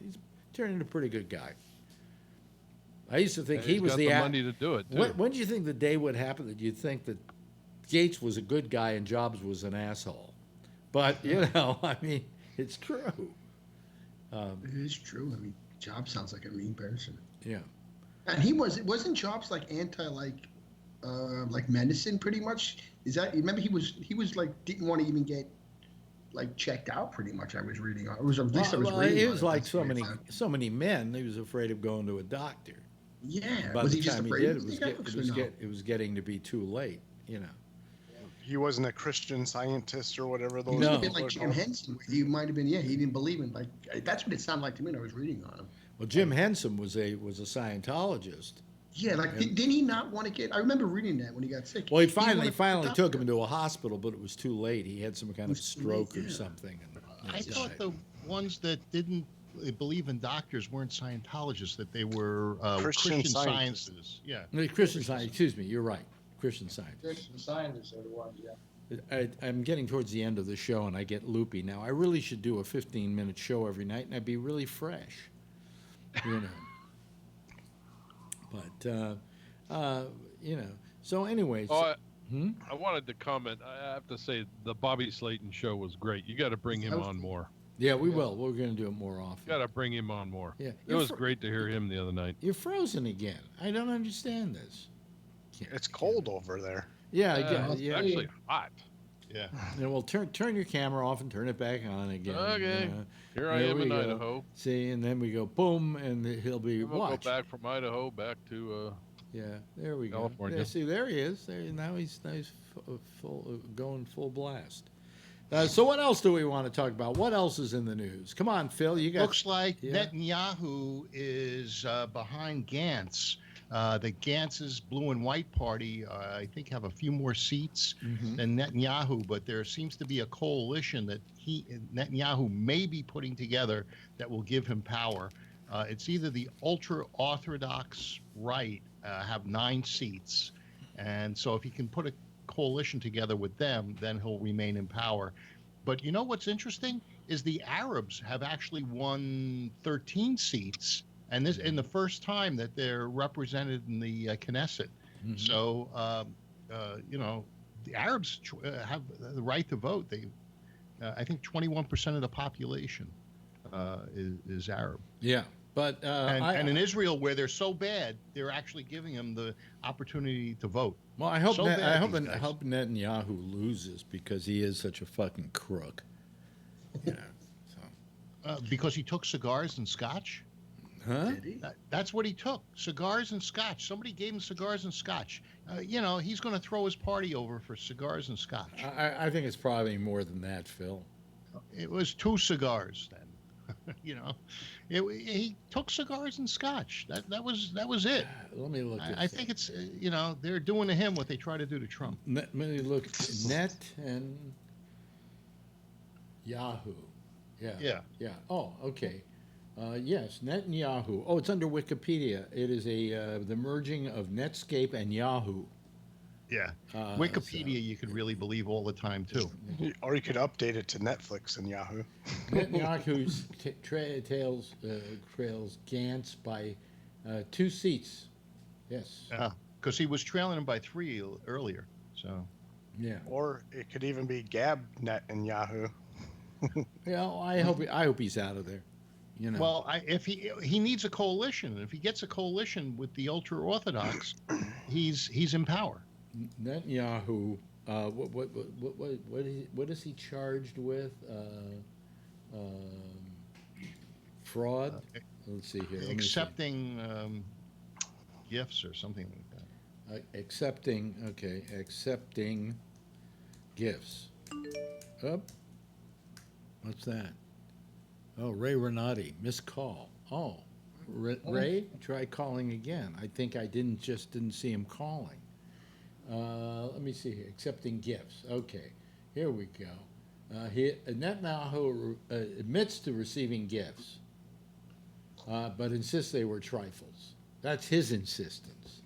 he's turned into a pretty good guy. I used to think he was the money to do it. Too. When do you think the day would happen that you'd think that Gates was a good guy and Jobs was an asshole? But you know, I mean, it's true. It is true. I mean, Jobs sounds like a mean person. Yeah. And wasn't Jobs like anti medicine pretty much? Is that, remember he was like didn't want to even get like checked out pretty much. I was reading on. It was at least I was reading. He was like so many men. He was afraid of going to a doctor. Yeah. By the time he did, it was getting to be too late. You know. He wasn't a Christian Scientist or whatever those. No. He like Jim Henson. He might have been. Yeah, he didn't believe in that's what it sounded like to me when I was reading on him. Well, Jim Henson was a Scientologist. Yeah, didn't he not want to get? I remember reading that when he got sick. Well, he finally took him to a hospital, but it was too late. He had some kind of stroke or something. And I thought the ones that didn't believe in doctors weren't Scientologists; that they were Christian Sciences. Yeah, Christian Science. Excuse me, you're right. Christian Science. Christian Scientists are the ones. Yeah. I'm getting towards the end of the show, and I get loopy now. I really should do a 15-minute show every night, and I'd be really fresh. You know. But, you know, so anyways. I wanted to comment. I have to say the Bobby Slayton show was great. You got to bring him on more. Yeah, we will. We're going to do it more often. Got to bring him on more. Yeah. It was great to hear him the other night. You're frozen again. I don't understand this. It's cold over there. Yeah, it's actually hot. Yeah. And well, turn your camera off and turn it back on again. Okay. Here I am in Idaho. See, and then we go boom, and he'll be we'll go back from Idaho back to there we California. go. Yeah, see, there he is. Now he's going full blast. So what else do we want to talk about? What else is in the news? Come on, Phil. You got. Looks like Netanyahu is behind Gantz. The Gantz's Blue and White Party, I think, have a few more seats than Netanyahu, but there seems to be a coalition that Netanyahu may be putting together that will give him power. It's either the ultra-Orthodox right have 9 seats, and so if he can put a coalition together with them, then he'll remain in power. But you know what's interesting is the Arabs have actually won 13 seats. And this in the first time that they're represented in the Knesset. So, you know, the Arabs have the right to vote. They, I think 21% of the population is Arab. Yeah. But and in Israel, where they're so bad, they're actually giving them the opportunity to vote. Well, I hope Netanyahu loses because he is such a fucking crook. Yeah. So. Because he took cigars and scotch. Huh? That's what he took. Cigars and scotch. Somebody gave him cigars and scotch. You know, he's going to throw his party over for cigars and scotch. I think it's probably more than that, Phil. It was 2 cigars then. You know, he took cigars and scotch. That was it. Let me look. I think it's you know, they're doing to him what they try to do to Trump. Let me look. Net and Yahoo. Yeah. Oh, okay. Yes, Netanyahu. Oh, it's under Wikipedia. It is the merging of Netscape and Yahoo. Yeah. Wikipedia, you could really believe all the time, too. Or you could update it to Netflix and Yahoo. Netanyahu's trails Gantz by 2 seats. Yes. Because he was trailing him by 3 earlier. So. Yeah. Or it could even be Gabnet and Yahoo. Yeah, I hope he's out of there. You know. Well, if he needs a coalition, if he gets a coalition with the ultra orthodox, he's in power. Netanyahu, what is he charged with? Fraud. Let's see here. Accepting gifts or something like that. Accepting gifts. Oh, what's that? Oh, Ray Renati, missed call. Oh, Ray, try calling again. I think I didn't see him calling. Let me see here. Accepting gifts. Okay. Here we go. Netanyahu admits to receiving gifts, but insists they were trifles. That's his insistence.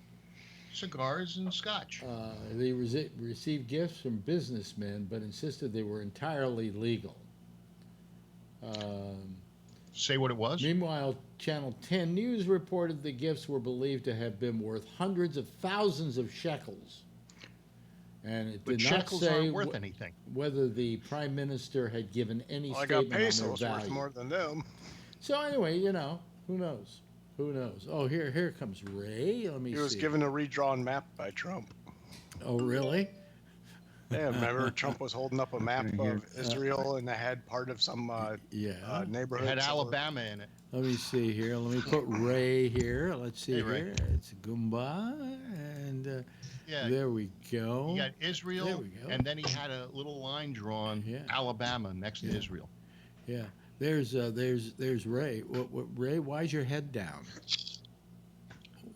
Cigars and scotch. They received gifts from businessmen, but insisted they were entirely legal. Say what it was? Meanwhile, Channel 10 News reported the gifts were believed to have been worth hundreds of thousands of shekels. And it did not say aren't worth anything. Whether the prime minister had given any statement I got on their pesos value. worth more than them. So anyway, who knows? Who knows? Oh, here comes Ray. Let me see. He was given a redrawn map by Trump. Oh, really? Yeah, remember Trump was holding up a map of Israel and it had part of some neighborhood. It had Alabama in it. Let me see here. Let me put Ray here. Let's see here. It's Goomba. And there we go. He got Israel, there we go. And then he had a little line drawn, Alabama, next to Israel. Yeah. There's Ray. Ray, why's your head down?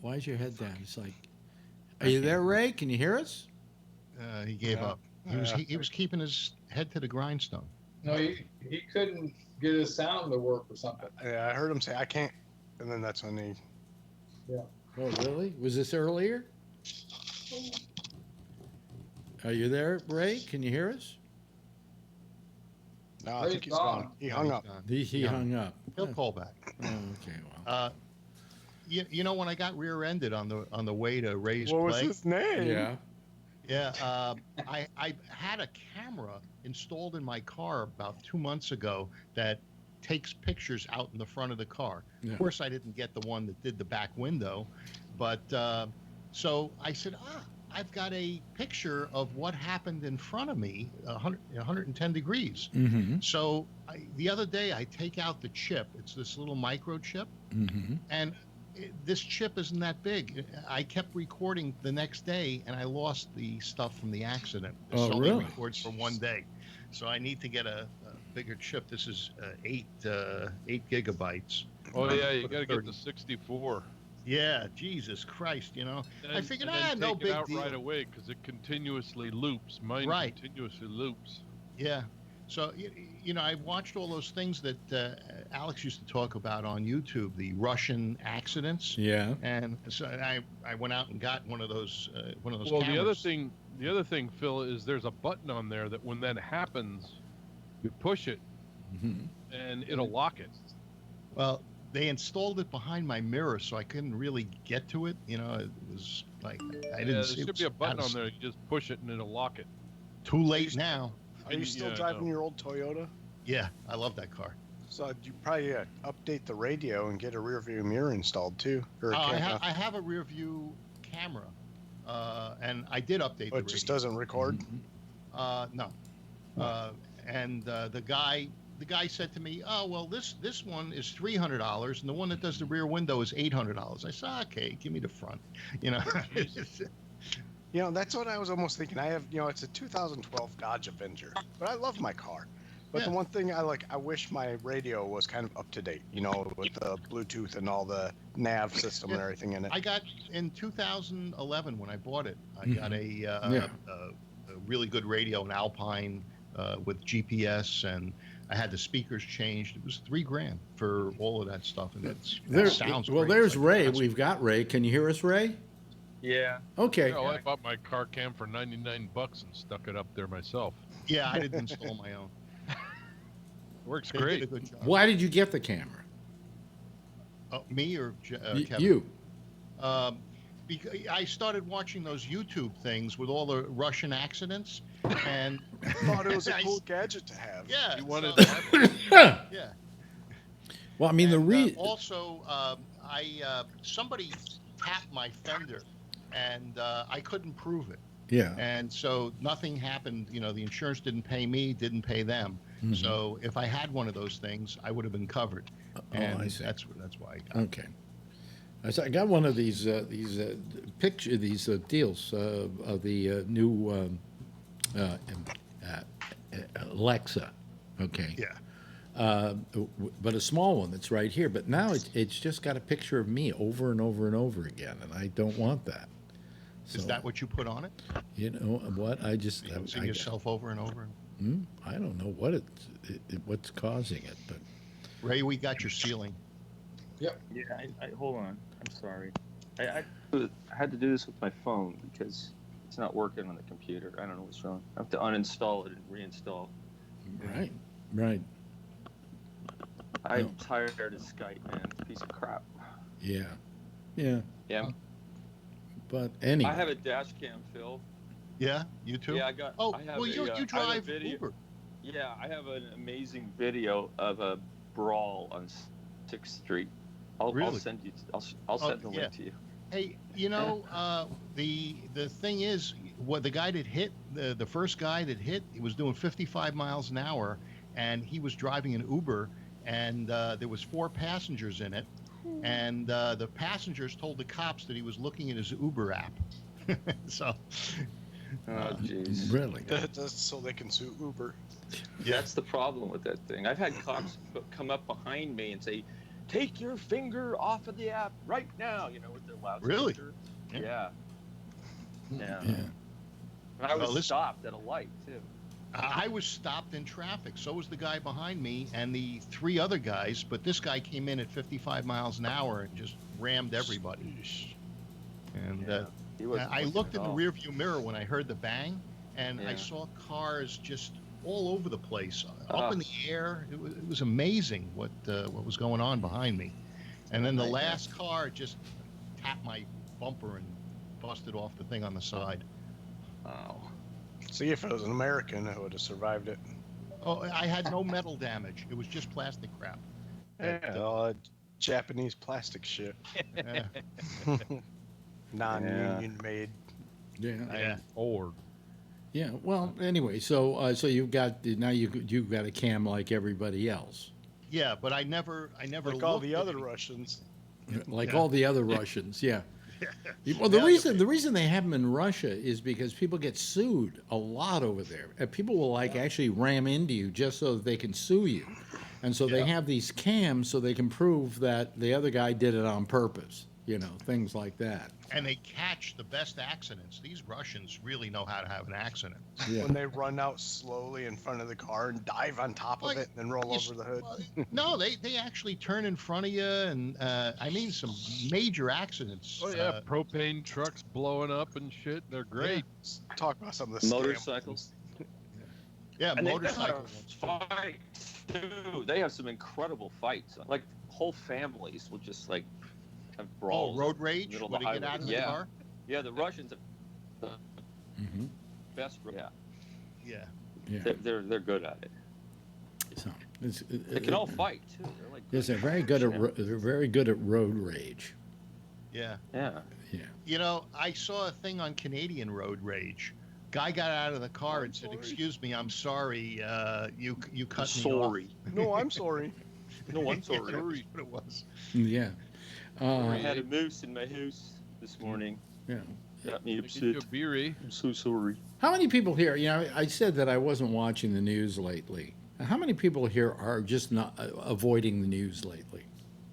Why's your head down? It's like, are you there, Ray? Can you hear us? He gave up. He was keeping his head to the grindstone. No, he couldn't get his sound to work or something. Yeah, I heard him say, I can't. And then that's when he... Yeah. Oh, really? Was this earlier? Are you there, Ray? Can you hear us? No, I think he's gone. He hung up. He hung up. He'll call back. Oh, okay, well. You know, when I got rear-ended on the way to Ray's What play, was his name? Yeah. Yeah, I had a camera installed in my car about 2 months ago that takes pictures out in the front of the car. Yeah. Of course, I didn't get the one that did the back window, but so I said, I've got a picture of what happened in front of me, 110 degrees. Mm-hmm. So the other day, I take out the chip. It's this little microchip, and this chip isn't that big. I kept recording the next day, and I lost the stuff from the accident. This only records for 1 day, so I need to get a bigger chip. This is 8 gigabytes. Oh yeah, you got to get the 64. Yeah, Jesus Christ, I figured, no big deal. Take it out right away because it continuously loops. Mine continuously loops. Yeah. So, I watched all those things that Alex used to talk about on YouTube, the Russian accidents. Yeah. And so I went out and got one of those cameras. Well, the other thing, Phil, is there's a button on there that when that happens, you push it, and it'll lock it. Well, they installed it behind my mirror, so I couldn't really get to it. It was like I didn't see. There should be a button on there. You just push it, and it'll lock it. Too late now. Are you still driving your old Toyota? Yeah, I love that car. So you probably update the radio and get a rear view mirror installed too. Or I have a rear view camera, and I did update the radio. It just doesn't record? No. And the guy said to me, "Oh, well, this one is $300, and the one that does the rear window is $800." I said, "Okay, give me the front." That's what I was almost thinking. I have, it's a 2012 Dodge Avenger, but I love my car. But the one thing I wish my radio was kind of up to date, with the Bluetooth and all the nav system and everything in it. I got, in 2011 when I bought it, I got a really good radio, an Alpine with GPS, and I had the speakers changed. It was $3,000 for all of that stuff, and that sounds great. Well, there's Ray. We've got Ray. Can you hear us, Ray? Yeah. Okay. I bought my car cam for $99 and stuck it up there myself. Yeah, I didn't install my own. Works great. Did a good job. Why did you get the camera? Me or Kevin? You. Because I started watching those YouTube things with all the Russian accidents, and I thought it was a cool gadget to have. Yeah. You wanted Yeah. Well, I mean, also, somebody tapped my fender, and I couldn't prove it. Yeah. And so nothing happened. The insurance didn't pay me, didn't pay them. Mm-hmm. So if I had one of those things, I would have been covered. And I see. That's why I got it. Okay. I got one of these deals of the new Alexa. Okay. Yeah. But a small one that's right here. But now it's just got a picture of me over and over and over again, and I don't want that. So, is that what you put on it? You know what? I just you see yourself over and over. I don't know what's causing it, but Ray, we got your ceiling. Yep. Yeah, I hold on. I'm sorry. I had to do this with my phone because it's not working on the computer. I don't know what's wrong. I have to uninstall it and reinstall. Right. I'm tired of Skype, man. It's a piece of crap. Yeah. But anyway, I have a dash cam, Phil. Yeah, you too. Yeah, I got. Oh, I have well, you drive Uber. Yeah, I have an amazing video of a brawl on 6th Street. I'll send you. I'll send the link to you. Hey, the thing is, what the guy that hit the first guy that hit, he was doing 55 miles an hour, and he was driving an Uber, and there was 4 passengers in it, and the passengers told the cops that he was looking at his Uber app. So. Oh, jeez. Really? That's so they can sue Uber. Yeah. That's the problem with that thing. I've had cops come up behind me and say, "Take your finger off of the app right now," with their loudspeaker. Really? Yeah. And I was stopped at a light, too. I was stopped in traffic. So was the guy behind me and the 3 other guys, but this guy came in at 55 miles an hour and just rammed everybody. And I looked in the rearview mirror when I heard the bang, and I saw cars just all over the place, up in the air. It was amazing what was going on behind me. And then the last car just tapped my bumper and busted off the thing on the side. Wow. See, if it was an American, I would have survived it. Oh, I had no metal damage. It was just plastic crap. Japanese plastic shit. Non-union made. Yeah. Yeah. Well, anyway, so you've got a cam like everybody else. Yeah, but I never like all the other Russians. Like all the other Russians, yeah. Well, the reason they have them in Russia is because people get sued a lot over there. People will actually ram into you just so that they can sue you, and so they have these cams so they can prove that the other guy did it on purpose. Things like that. And they catch the best accidents. These Russians really know how to have an accident. Yeah. When they run out slowly in front of the car and dive on top of it and then roll over the hood. No, they actually turn in front of you, and some major accidents. Oh yeah, propane trucks blowing up and shit. They're great. Yeah. Talk about some of the motorcycles. Yeah, motorcycles. Fights too. They have some incredible fights. Like whole families will just have brawls. Oh, road rage? When they get out of the car? Yeah, the Russians have the best. Yeah. They're good at it. So they can all fight too. They're they're very good at road rage. Yeah. Yeah. I saw a thing on Canadian road rage. Guy got out of the car and said, "Excuse me, I'm sorry. You cut me off." No, I'm sorry. No, I'm sorry. That's what it was. Yeah. I had a moose in my house this morning. Yeah. Got me upset. I'm so sorry. How many people here, I said that I wasn't watching the news lately. How many people here are just not avoiding the news lately?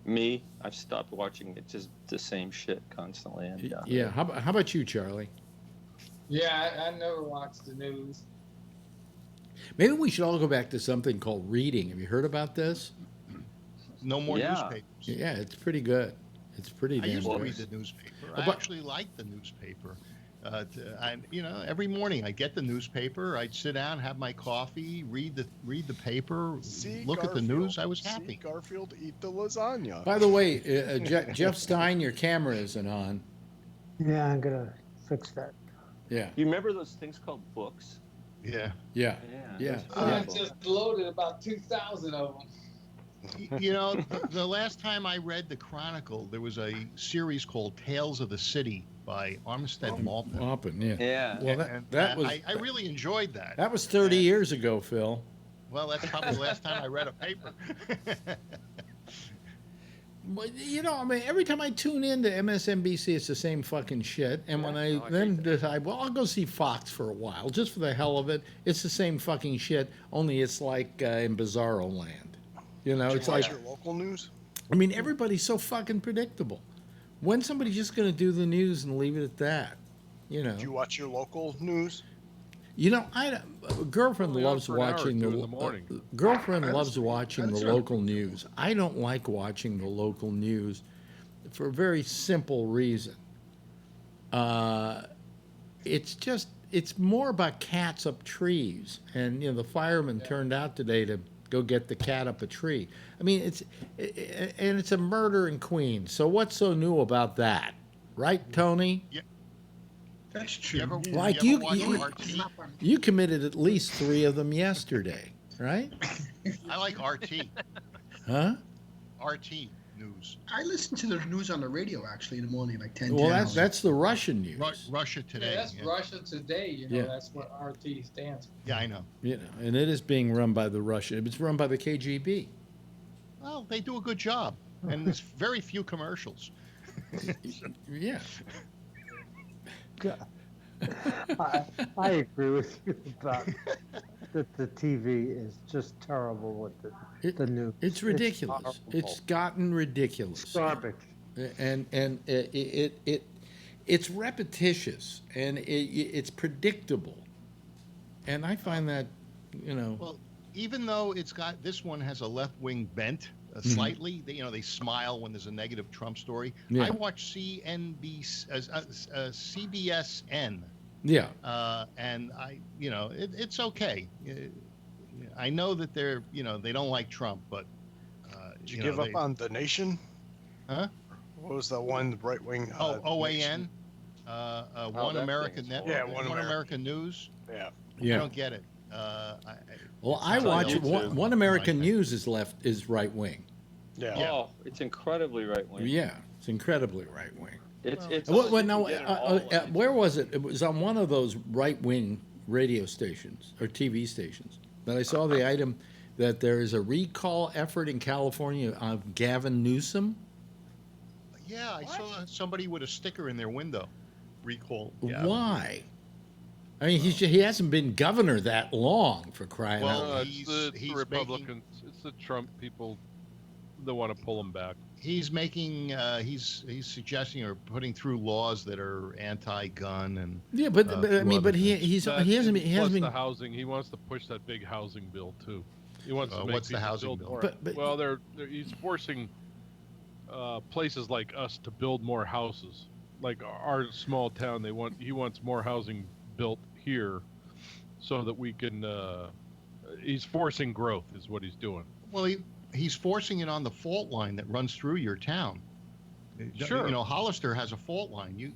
Me, I've stopped watching it. Just the same shit constantly. And, yeah. How about you, Charlie? Yeah, I never watch the news. Maybe we should all go back to something called reading. Have you heard about this? No more newspapers. Yeah, it's pretty good. It's pretty damn good. I used to read the newspaper. I actually liked the newspaper. Every morning I'd get the newspaper. I'd sit down, have my coffee, read the paper, look at the news. I was happy. See Garfield eat the lasagna. By the way, Jeff Stein, your camera isn't on. Yeah, I'm gonna fix that. Yeah. You remember those things called books? Yeah. I just loaded about 2,000 of them. The last time I read the Chronicle, there was a series called Tales of the City by Armistead Maupin. Yeah. Well, that was. I really enjoyed that. That was 30 years ago, Phil. Well, that's probably the last time I read a paper. But every time I tune into MSNBC, it's the same fucking shit. And when I decide, well, I'll go see Fox for a while, just for the hell of it, it's the same fucking shit. Only it's like in Bizarro land. It's like your local news. I mean, everybody's so fucking predictable. When's somebody just going to do the news and leave it at that? Do you watch your local news? You know, girlfriend Only on loves for an hour or watching two in the morning. girlfriend loves watching the local news. I don't like watching the local news for a very simple reason. It's more about cats up trees, and the fireman turned out today to go get the cat up a tree. I mean, it's a murder in Queens. So what's so new about that, right, Tony? Yeah. That's true. Like you committed at least 3 of them yesterday, right? I like RT. Huh? RT news. I listen to the news on the radio actually in the morning, like 10. Well, that's the Russian news. Russia Today. Yeah, that's Russia Today. That's what RT stands for. Yeah, I know. And it is being run by the Russian. It's run by the KGB. Well, they do a good job, and there's very few commercials. Yeah. I agree with you about that. The TV is just terrible with the news. It's ridiculous. It's gotten ridiculous. It's garbage. And it's repetitious, and it's predictable. And I find that, Well, even though this one has a left-wing bent slightly, they smile when there's a negative Trump story. Yeah. I watch CBSN. Yeah. And it's okay. I know that they don't like Trump, but did you give up on The Nation? Huh? What was the one right wing? OAN. One American Network. Yeah, One American News. Yeah. I don't get it. I watch One American News is right wing. Yeah. Oh, it's incredibly right wing. Yeah, it's incredibly right wing. Where was it? It was on one of those right wing radio stations or TV stations that I saw the item that there is a recall effort in California of Gavin Newsom. Yeah, I saw somebody with a sticker in their window. Recall. Why? I mean, he hasn't been governor that long, for crying out loud. It's the Republicans. It's the Trump people that want to pull him back. He's making. He's suggesting or putting through laws that are anti-gun and. Yeah, but he hasn't been. The housing. He wants to push that big housing bill too. He wants to make what's the housing bill? Well, he's forcing places like us to build more houses. Like our small town, he wants more housing built here, so that we can. He's forcing growth, is what he's doing. Well, he's forcing it on the fault line that runs through your town. Sure. Hollister has a fault line.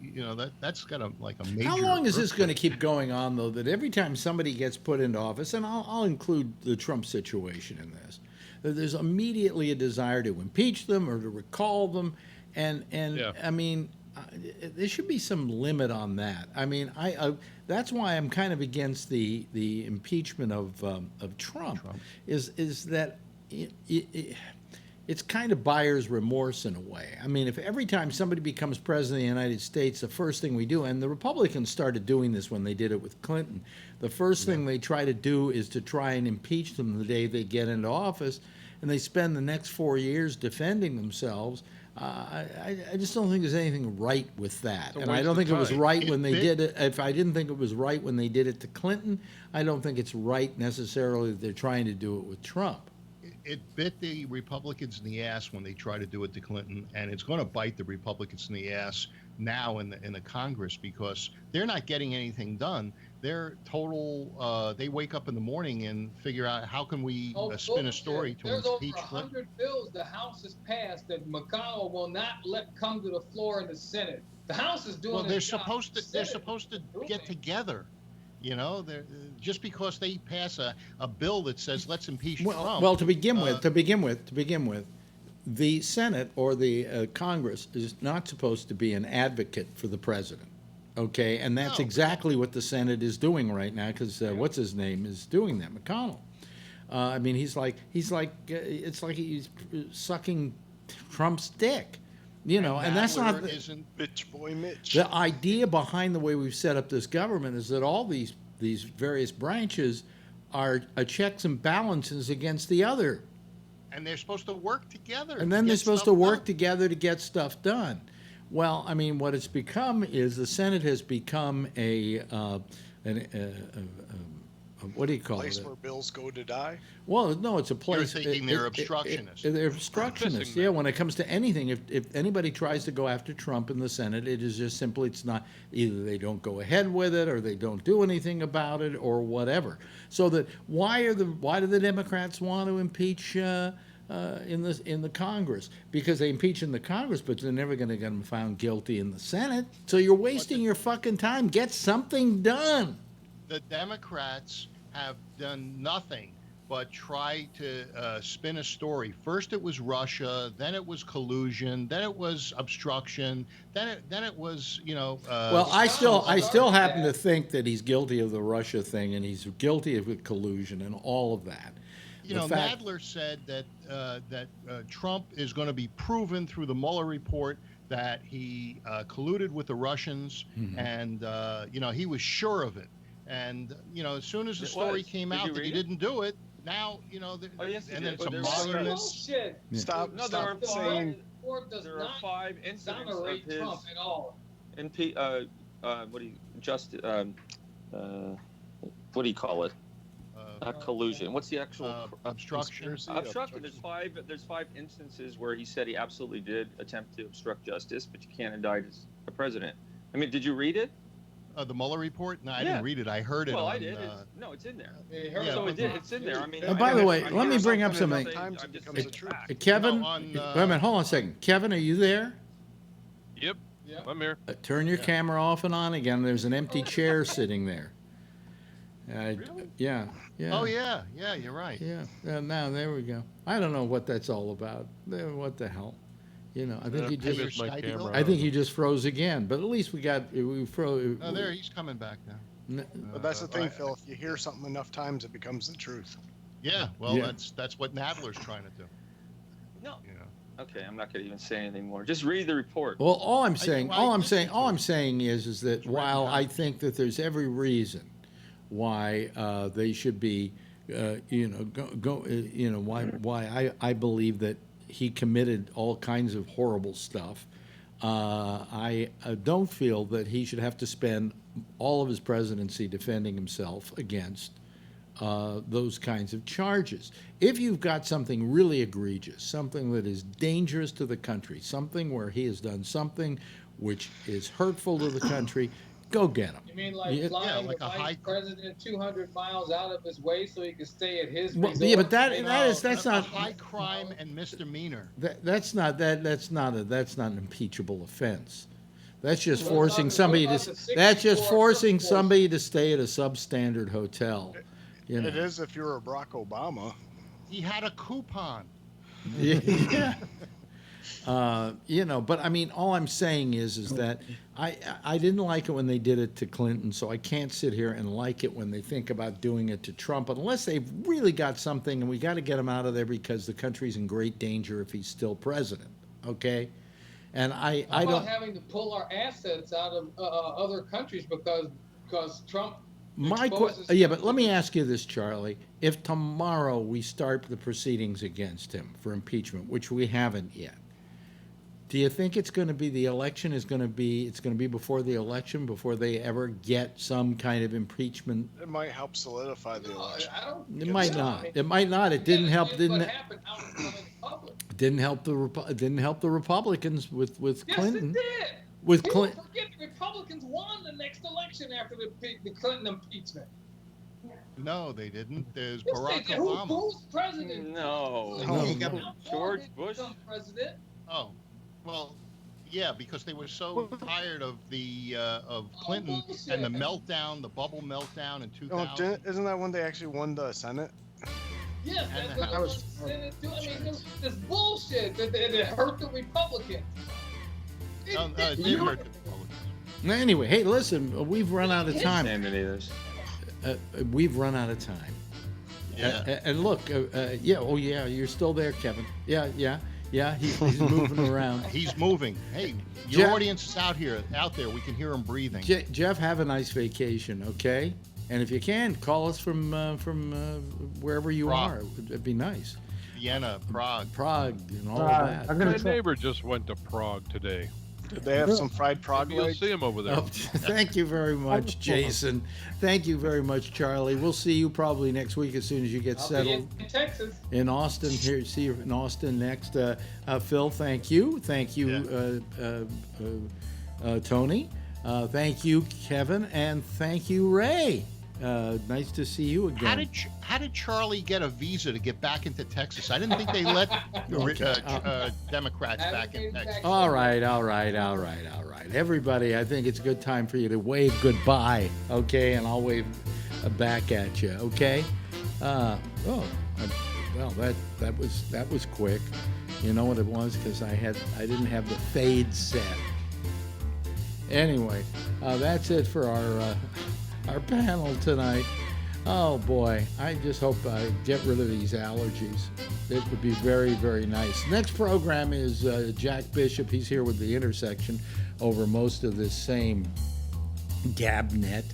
That's got a major. How long is this going to keep going on, though? That every time somebody gets put into office, and I'll include the Trump situation in this, that there's immediately a desire to impeach them or to recall them, and I mean. There should be some limit on that. I mean, that's why I'm kind of against the impeachment of Trump. Is that it's kind of buyer's remorse in a way. I mean, if every time somebody becomes president of the United States, the first thing we do, and the Republicans started doing this when they did it with Clinton, the first thing they try to do is to try and impeach them the day they get into office, and they spend the next 4 years defending themselves. I just don't think there's anything right with that, and I don't think it was right when they did it. If I didn't think it was right when they did it to Clinton, I don't think it's right necessarily that they're trying to do it with Trump. It bit the Republicans in the ass when they tried to do it to Clinton, and it's going to bite the Republicans in the ass now in the Congress because they're not getting anything done. They're total. They wake up in the morning and figure out how can we spin a story to impeach Clinton. There's over 100 bills the House has passed that McConnell will not let come to the floor in the Senate. The House is doing. Well, they're supposed to get together. Just because they pass a bill that says let's impeach Trump. Well, to begin with, the Senate or the Congress is not supposed to be an advocate for the president. Okay, and that's exactly what the Senate is doing right now because what's his name is doing that, McConnell. I mean, it's like he's sucking Trump's dick, and that's not isn't bitch boy Mitch. The idea behind the way we've set up this government is that all these various branches are checks and balances against the other, and they're supposed to work together. And then they're supposed to work together to get stuff done. Well, I mean, what it's become is the Senate has become a what do you call place it? where bills go to die? Well, no, it's a place. You're thinking they're obstructionists. They're obstructionists. Yeah, when it comes to anything, if anybody tries to go after Trump in the Senate, it is just simply, it's not, either they don't go ahead with it or they don't do anything about it or whatever. So that why do the Democrats want to impeach in the Congress? Because they impeach in the Congress, but they're never going to get them found guilty in the Senate. So you're wasting your fucking time. Get something done. The Democrats have done nothing but try to spin a story. First it was Russia, then it was collusion, then it was obstruction, then it was, well, I still happen to think that he's guilty of the Russia thing, and he's guilty of collusion and all of that. Nadler said that Trump is going to be proven through the Mueller report that he colluded with the Russians, and he was sure of it. And as soon as the story came out that he didn't do it, now and it's a modernist. Stop saying. There are 5 incidents of his. Trump at all. What do you call it? Collusion. What's the actual obstruction? Obstruction. There's 5 instances where he said he absolutely did attempt to obstruct justice, but you can't indict a president. I mean, did you read it? The Mueller report? No, I didn't read it. I heard it. Well, on, I did. It's in there. It's in there. I mean. By the way, let me bring up something. Kevin, wait a minute. Hold on a second. Kevin, are you there? Yep. I'm here. Turn your camera off and on again. There's an empty chair sitting there. Really? Yeah. Oh yeah, you're right. Yeah. Now there we go. I don't know what that's all about. What the hell? I think he just froze again. But at least we froze. Oh, there he's coming back now. But that's the thing, Phil. If you hear something enough times, it becomes the truth. Yeah. Well, that's what Nadler's trying to do. No. Okay, I'm not going to even say anything more. Just read the report. Well, all I'm saying is that while I think that there's every reason why they should be, why I believe that he committed all kinds of horrible stuff. I don't feel that he should have to spend all of his presidency defending himself against those kinds of charges. If you've got something really egregious, something that is dangerous to the country, something where he has done something which is hurtful to the country, go get him. You mean flying the vice president 200 miles out of his way so he can stay at his resort? Yeah, but that's not a high crime and misdemeanor. That's not an impeachable offense. That's just forcing somebody to. That's just forcing somebody to stay at a substandard hotel. It is if you're a Barack Obama. He had a coupon. Yeah. But I mean, all I'm saying is that I didn't like it when they did it to Clinton, so I can't sit here and like it when they think about doing it to Trump, unless they've really got something, and we got to get him out of there because the country's in great danger if he's still president. Okay, and I don't having to pull our assets out of other countries because Trump. But let me ask you this, Charlie. If tomorrow we start the proceedings against him for impeachment, which we haven't yet, do you think it's going to be it's going to be before the election, before they ever get some kind of impeachment? It might help solidify the election. It might not. It might not. It didn't help. Didn't help the Republicans with Clinton. Yes, it did. With Clinton. Forget the Republicans won the next election after the Clinton impeachment. No, they didn't. There's yes, Barack they did. Obama. Who's president? No. George Bush. President. Oh, well, yeah, because they were so tired of the of Clinton and the meltdown, the bubble meltdown in 2000. Isn't that when they actually won the Senate? Yes, that was Senate too. I mean, this bullshit that hurt the Republicans. It did hurt the Republicans. Anyway, hey, listen, we've run out of time. We've run out of time. Yeah. And look, you're still there, Kevin. Yeah, he's moving around. He's moving. Hey, your audience is out there. We can hear him breathing. Jeff, have a nice vacation, okay? And if you can, call us from wherever you are. It'd be nice. Vienna, Prague, and all of that. My neighbor just went to Prague today. Did they have some fried frog Maybe you'll legs? see him over there. Oh, thank you very much, Jason. Thank you very much, Charlie. We'll see you probably next week as soon as you get settled. Be in Texas. In Austin, here. See you in Austin next. Phil, thank you. Thank you, Tony. Thank you, Kevin, and thank you, Ray. Nice to see you again. How did Charlie get a visa to get back into Texas? I didn't think they let Democrats back in Texas. All right. Everybody, I think it's a good time for you to wave goodbye, okay? And I'll wave back at you, okay? Well, that was quick. You know what it was? Because I didn't have the fade set. Anyway, that's it for our panel tonight. Oh boy, I just hope I get rid of these allergies. It would be very, very nice. Next program is Jack Bishop. He's here with The Intersection over most of this same Gabnet.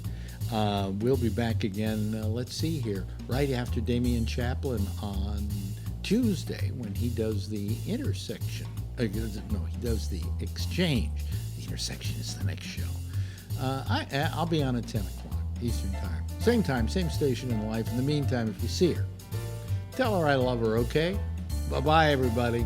We'll be back again, let's see here, right after Damian Chaplin on Tuesday when he does The Intersection. He does The Exchange. The Intersection is the next show. I'll be on at 10 o'clock Eastern time, same station in life. In the meantime, if you see her, tell her I love her, okay? Bye-bye, everybody.